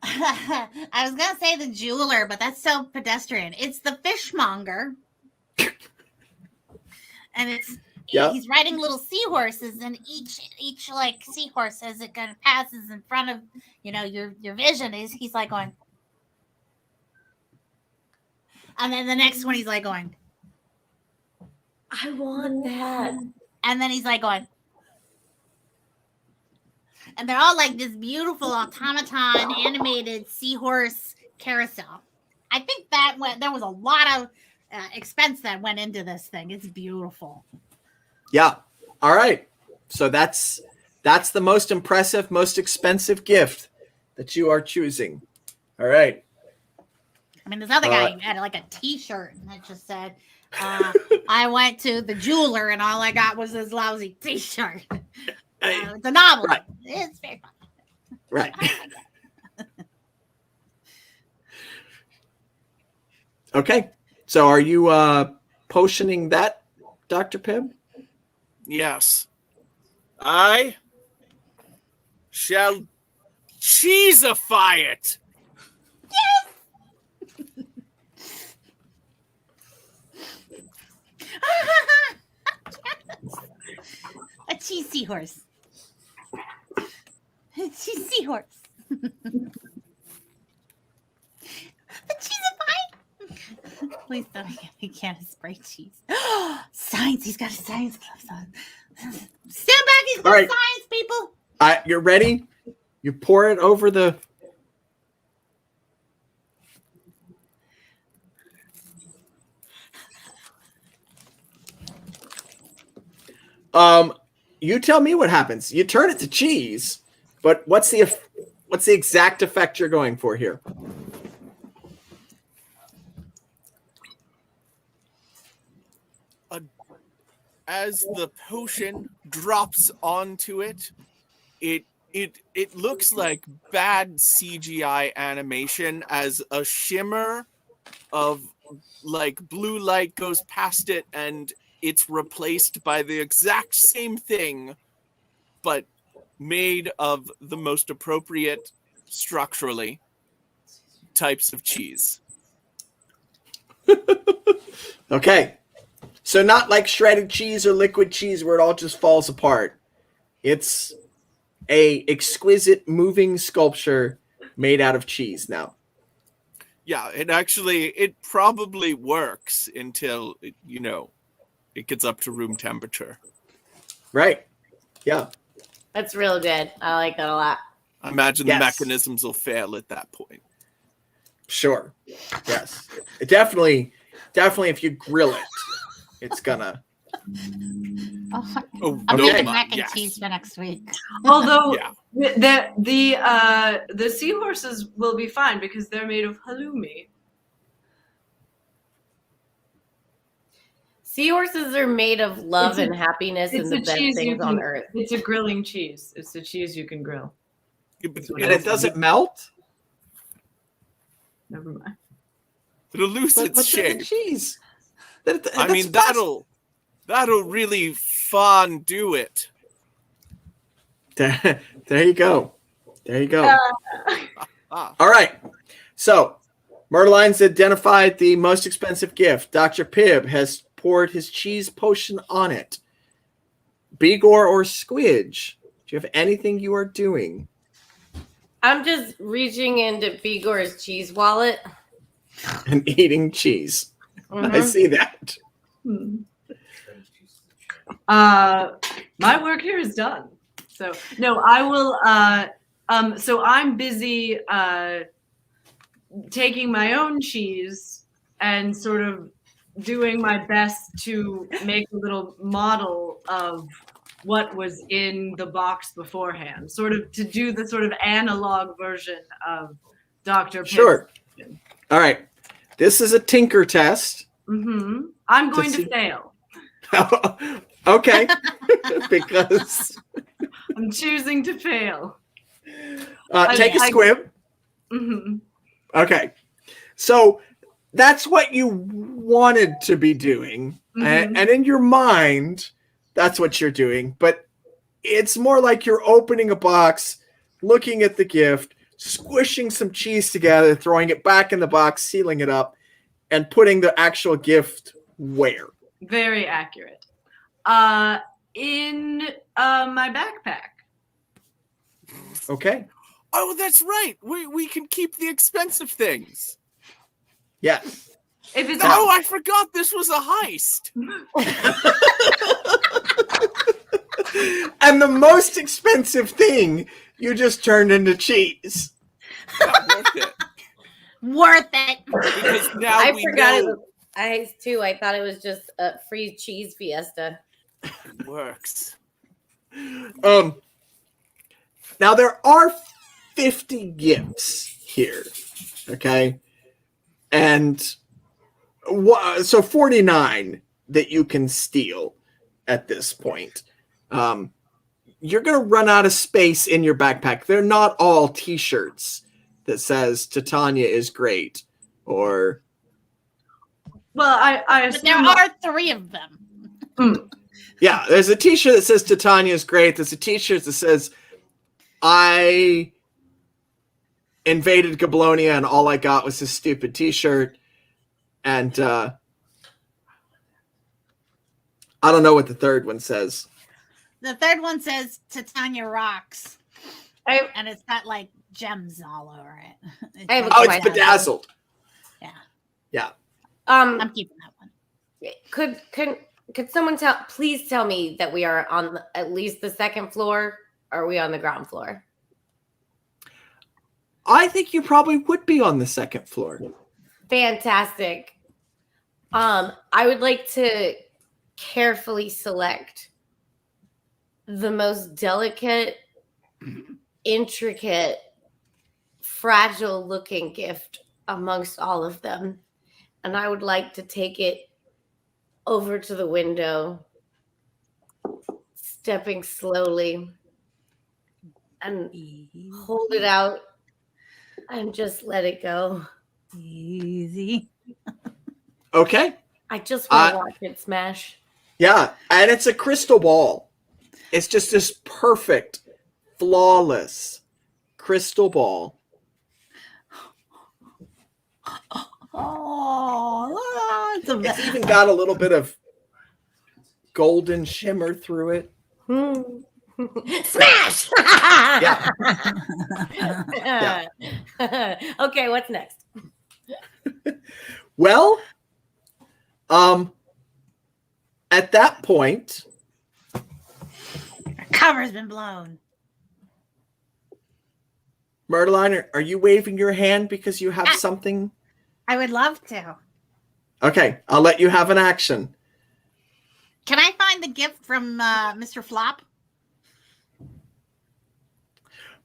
I was gonna say the jeweler, but that's so pedestrian. It's the fishmonger, and he's riding little seahorses, and each like seahorse as it kind of passes in front of your vision he's like going, and then the next one he's like going, I want that. and then he's like going. And they're all like this beautiful automaton animated seahorse carousel. I think there was a lot of expense that went into this thing. It's beautiful. Yeah. All right. So that's the most impressive, most expensive gift that you are choosing. All right. I mean, this other guy had like a T-shirt and it just said, I went to the jeweler and all I got was this lousy T-shirt. It's a novel. Right. It's very fun. Right. Okay. So are you potioning that, Dr. Pibb? Yes. I shall cheesify it. A cheese seahorse. A cheese seahorse. The cheesify. Please don't. He can't spray cheese. Science. He's got his science gloves on. Stand back. He's got right. science, people. You're ready? You pour it over the... You tell me what happens. You turn it to cheese, but what's the exact effect you're going for here? As the potion drops onto it, it looks like bad CGI animation as a shimmer of like blue light goes past it and it's replaced by the exact same thing, but made of the most appropriate structurally types of cheese. Okay. So not like shredded cheese or liquid cheese where it all just falls apart. It's a exquisite moving sculpture made out of cheese now. Yeah, it probably works until, it gets up to room temperature. Right. Yeah. That's real good. I like that a lot. I imagine Yes. the mechanisms will fail at that point. Sure. Yes. Definitely if you grill it, it's gonna. I'm no, making ma- mac and yes. cheese for next week. Although Yeah. the seahorses will be fine because they're made of halloumi. Seahorses are made of love and happiness and It's the a best cheese you things on can. earth. It's a grilling cheese. It's a cheese you can grill. And it doesn't melt. Never mind. It'll lose But its what's in shape. the cheese? I mean, that'll really fondue it. There you go. There you go. Ah. All right. So, Myrtleine's identified the most expensive gift. Dr. Pibb has poured his cheese potion on it. Bigor or Squidge, do you have anything you are doing? I'm just reaching into Bigor's cheese wallet. And eating cheese. I Mhm. see that. My work here is done. So no, I will. So I'm busy taking my own cheese and sort of doing my best to make a little model of what was in the box beforehand, sort of to do the sort of analog version of Dr. Pibb's. Sure. All right. This is a tinker test. I'm going to fail. Okay. Because I'm choosing to fail. take a squib. Okay. So that's what you wanted to be doing. And in your mind, that's what you're doing. But it's more like you're opening a box, looking at the gift, squishing some cheese together, throwing it back in the box, sealing it up, and putting the actual gift where? Very accurate. In my backpack. Okay. Oh, that's right. We can keep the expensive things. Yes. If it's Oh, I forgot this was a heist. And the most expensive thing you just turned into cheese. Not worth it. Worth it. Because now I we forgot it know was ice too. I thought it was just a free cheese fiesta. it works. Now there are 50 gifts here. Okay. And so 49 that you can steal at this point. You're going to run out of space in your backpack. They're not all t-shirts that says Titania is great or. well, I But there assume are 3 of them. Yeah, there's a t-shirt that says Titania is great. There's a t-shirt that says I invaded Goblonia and all I got was this stupid t-shirt. And I don't know what the third one says. The third one says Titania rocks. And it's got like gems all over it. I have a Oh, it's question. bedazzled. Yeah. Yeah. I'm keeping that one. Could someone please tell me that we are on at least the second floor? Or are we on the ground floor? I think you probably would be on the second floor. Fantastic. I would like to carefully select the most delicate, intricate, fragile looking gift amongst all of them. And I would like to take it over to the window, stepping slowly, and hold it out and just let it go. Easy. Okay. I just want to watch it smash. Yeah, and it's a crystal ball. It's just this perfect, flawless crystal ball. Oh, It's even got a little bit of golden shimmer through it. Smash! Yeah. Okay, what's next? Well, at that point, cover's been blown. Myrtleine, are you waving your hand because you have something? I would love to. Okay, I'll let you have an action. Can I find the gift from Mr. Flop?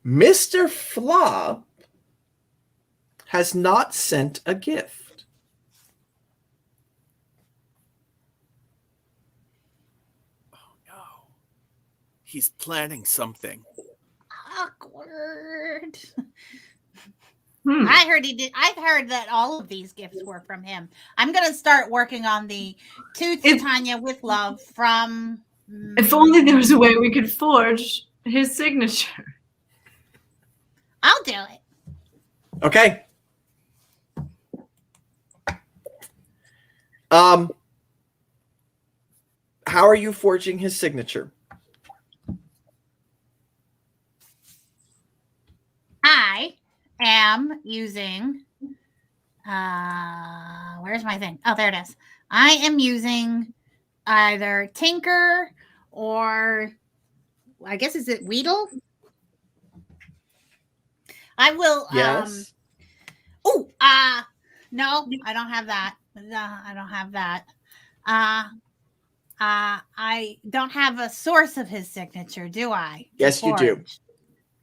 Mr. Flop has not sent a gift. Oh no. He's planning something. Awkward. Hmm. I heard he did. I've heard that all of these gifts were from him. I'm gonna start working on the To Titania with Love from. If only there was a way we could forge his signature. I'll do it. Okay. How are you forging his signature? I am using. Where's my thing? Oh, there it is. I am using either Tinker or I guess is it Weedle? I will. Yes. No, I don't have that. No, I don't have that. I don't have a source of his signature, do I? Yes, you do.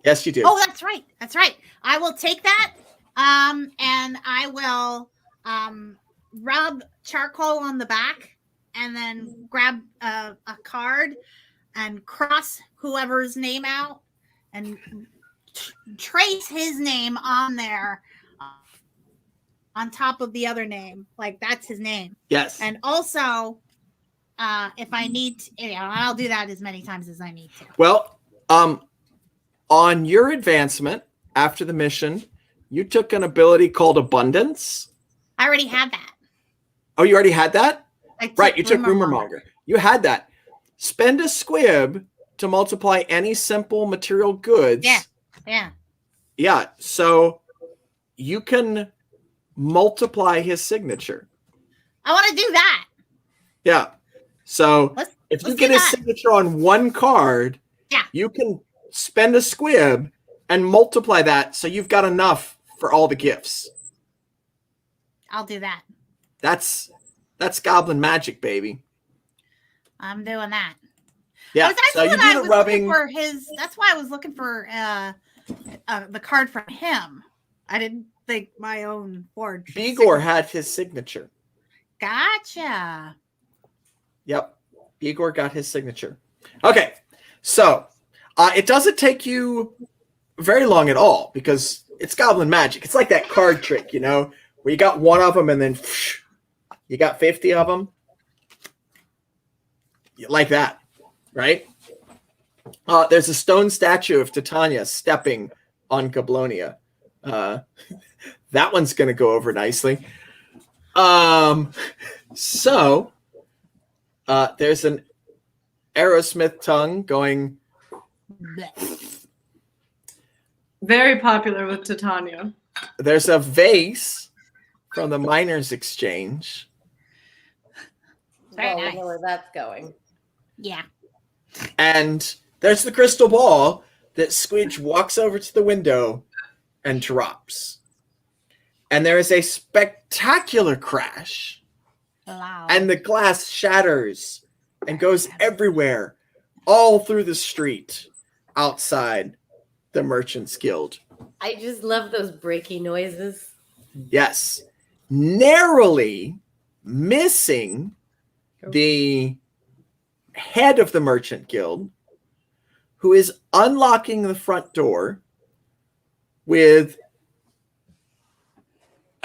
Yes, you do. Oh, that's right. That's right. I will take that. And I will rub charcoal on the back and then grab a card and cross whoever's name out and trace his name on there on top of the other name. Like that's his name. Yes. And also, if I need to, I'll do that as many times as I need to. Well, on your advancement after the mission, you took an ability called Abundance. I already had that. Oh, you already had that? Right, you took Rumor Rumormonger. You had that. Spend a squib to multiply any simple material goods. Yeah, yeah. Yeah, so you can multiply his signature. I want to do that. Yeah. So if you get his signature on one card, yeah, you can spend a squib and multiply that so you've got enough for all the gifts. I'll do that. That's goblin magic, baby. I'm doing that. Yeah. So you do the rubbing. That's why I was looking for the card from him. I didn't think my own forge. Igor had his signature. Gotcha. Yep. Igor got his signature. Okay. So it doesn't take you very long at all because it's goblin magic. It's like that card trick, where you got one of them and then you got 50 of them. Like that, right? There's a stone statue of Titania stepping on Goblonia. That one's going to go over nicely. So there's an Aerosmith tongue going. Very popular with Titania. There's a vase from the Miners' Exchange. Very I nice. know where that's going. Yeah. And there's the crystal ball that Squidge walks over to the window and drops. And there is a spectacular crash. Wow. And the glass shatters and goes everywhere, all through the street outside the Merchants Guild. I just love those breaky noises. Yes. Narrowly missing the head of the Merchant Guild, who is unlocking the front door with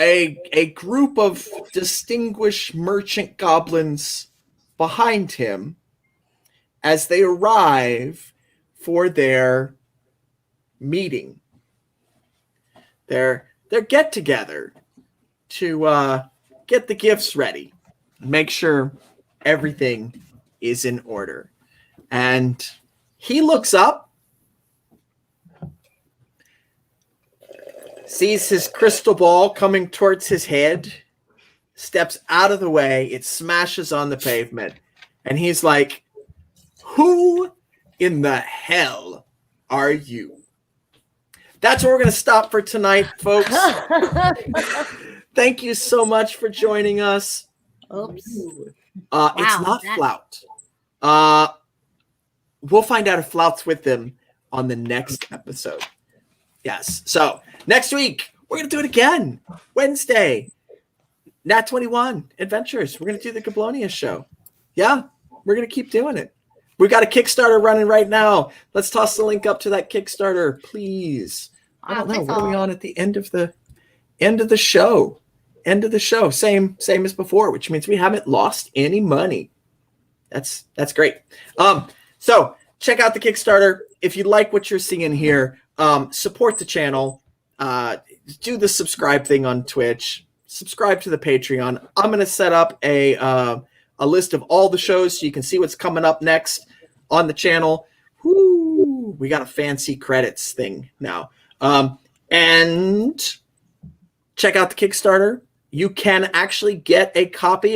a group of distinguished merchant goblins behind him as they arrive for their meeting. Their get together to get the gifts ready, make sure everything is in order. And he looks up, sees his crystal ball coming towards his head, steps out of the way, it smashes on the pavement, and he's like, "Who in the hell are you?" that's where we're going to stop for tonight, folks. Thank you so much for joining us. Oops. It's Wow, not that- Flout. We'll find out if Flout's with them on the next episode. Yes. So next week, we're going to do it again. Wednesday, Nat 21 Adventures. We're going to do the Goblonia show. Yeah, we're going to keep doing it. We've got a Kickstarter running right now. Let's toss the link up to that Kickstarter, please. I don't know. What are we on at the end of the show? End of the show. Same as before, which means we haven't lost any money. That's great. So check out the Kickstarter. If you like what you're seeing here, support the channel. Do the subscribe thing on Twitch. Subscribe to the Patreon. I'm going to set up a list of all the shows so you can see what's coming up next on the channel. Woo, we got a fancy credits thing now. And check out the Kickstarter. You can actually get a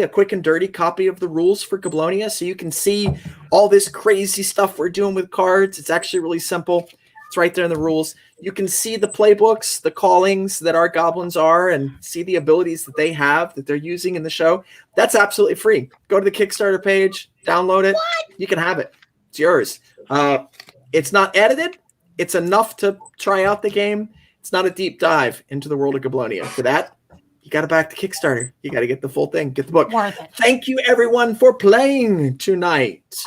quick and dirty copy of the rules for Goblonia, so you can see all this crazy stuff we're doing with cards. It's actually really simple. It's right there in the rules. You can see the playbooks, the callings that our goblins are, and see the abilities that they have that they're using in the show. That's absolutely free. Go to the Kickstarter page, download it. You can have it. It's yours. It's not edited. It's enough to try out the game. It's not a deep dive into the world of Goblonia. For that, you got to back the Kickstarter. You got to get the full thing. Get the book. Worth it. Thank you, everyone, for playing tonight.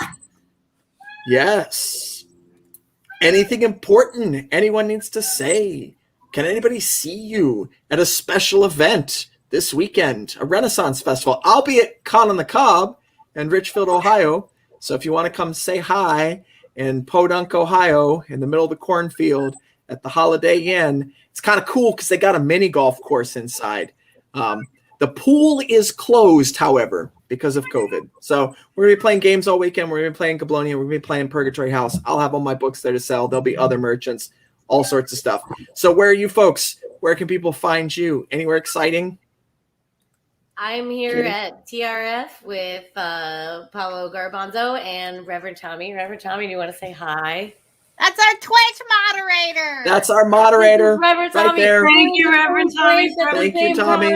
Yes. Anything important anyone needs to say? Can anybody see you at a special event this weekend? A Renaissance Festival. I'll be at Con on the Cob in Richfield, Ohio. So if you want to come say hi in Podunk, Ohio, in the middle of the cornfield at the Holiday Inn, it's kind of cool because they got a mini golf course inside. The pool is closed, however, because of COVID. So we're going to be playing games all weekend. We're going to be playing Goblonia. We're going to be playing Purgatory House. I'll have all my books there to sell. There'll be other merchants, all sorts of stuff. So where are you folks? Where can people find you? Anywhere exciting? I'm here at TRF with Paulo Garbanzo and Reverend Tommy. Reverend Tommy, do you want to say hi? That's our Twitch moderator. That's our moderator Reverend right Tommy. there. Thank you, Reverend Tommy. Thank you, Tommy.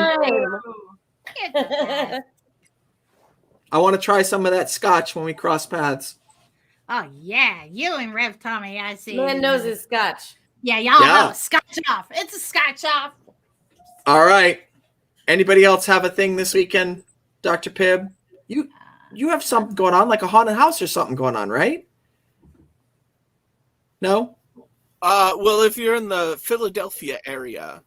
I want to try some of that scotch when we cross paths. Oh yeah, you and Rev Tommy, I see. Man knows his scotch. Yeah, y'all Yeah. have a scotch off. It's a scotch off. All right. Anybody else have a thing this weekend, Dr. Pibb? You have something going on, like a haunted house or something going on, right? No? Well, if you're in the Philadelphia area,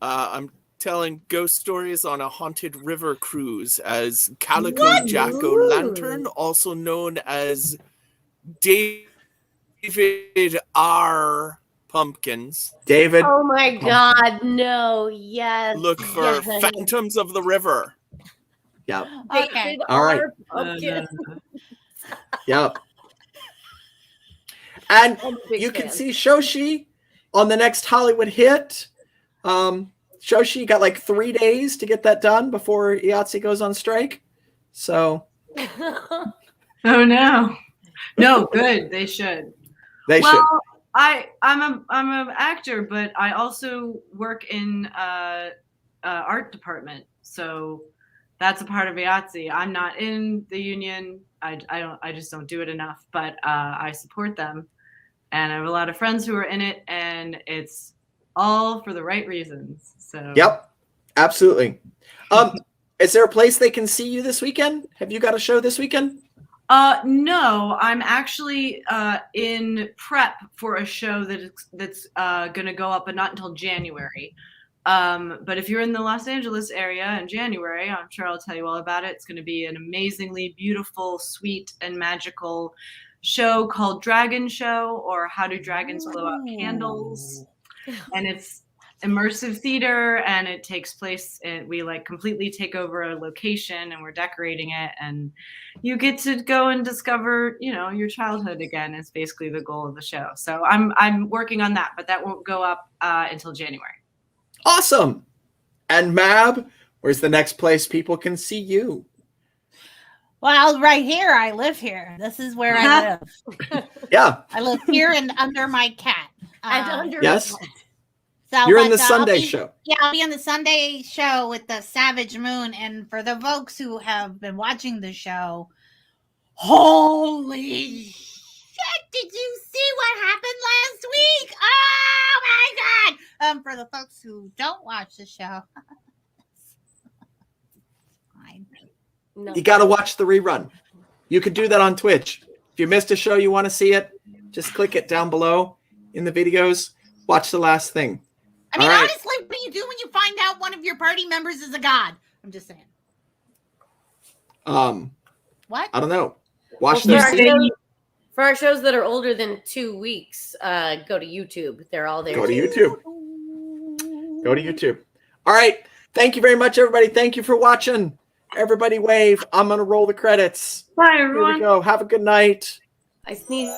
I'm telling ghost stories on a haunted river cruise as Calico Jack-o'-lantern, also known as David R. Pumpkins. David? Oh my God, no, yes. Look for yes. Phantoms of the River. Yep. Okay. All right. Pumpkin. Yep. And I'm a big you can fan. see Shoshi on the next Hollywood hit. Shoshi got like 3 days to get that done before Yahtzee goes on strike. So Oh no. No, good. They should. they should. Well, I'm an actor, but I also work in art department, so that's a part of Yahtzee. I'm not in the union. I just don't do it enough, but I support them, and I have a lot of friends who are in it, and it's all for the right reasons. So Yep. Absolutely. Is there a place they can see you this weekend? Have you got a show this weekend? No, I'm actually in prep for a show that's going to go up, but not until January. But if you're in the Los Angeles area in January, I'm sure I'll tell you all about it. It's going to be an amazingly beautiful, sweet, and magical show called Dragon Show, or How Do Dragons Blow Out Candles? And it's immersive theater, and it takes place, and we like completely take over a location, and we're decorating it, and you get to go and discover, your childhood again. Is basically the goal of the show. So I'm working on that, but that won't go up until January. Awesome. And Mab, where's the next place people can see you? Well, right here. I live here. This is where I live. Yeah. I live here and under my cat. And under Yes. So, You're in but, the I'll Sunday be- show. Yeah, I'll be on the Sunday show with the Savage Moon. And for the folks who have been watching the show, holy shit, did you see what happened last week? Oh my God. For the folks who don't watch the show, fine. No. You got to watch the rerun. You could do that on Twitch. If you missed a show, you want to see it, just click it down below in the videos. Watch the last thing. I mean, All right. honestly, what do you do when you find out one of your party members is a god? I'm just saying. What? I don't know. Watch Well, the for our shows that are older than 2 weeks, go to YouTube. They're all there. Go to YouTube. Go to YouTube. All right. Thank you very much, everybody. Thank you for watching. Everybody wave. I'm going to roll the credits. Bye, Here we everyone. go. Have a good night. I sneeze.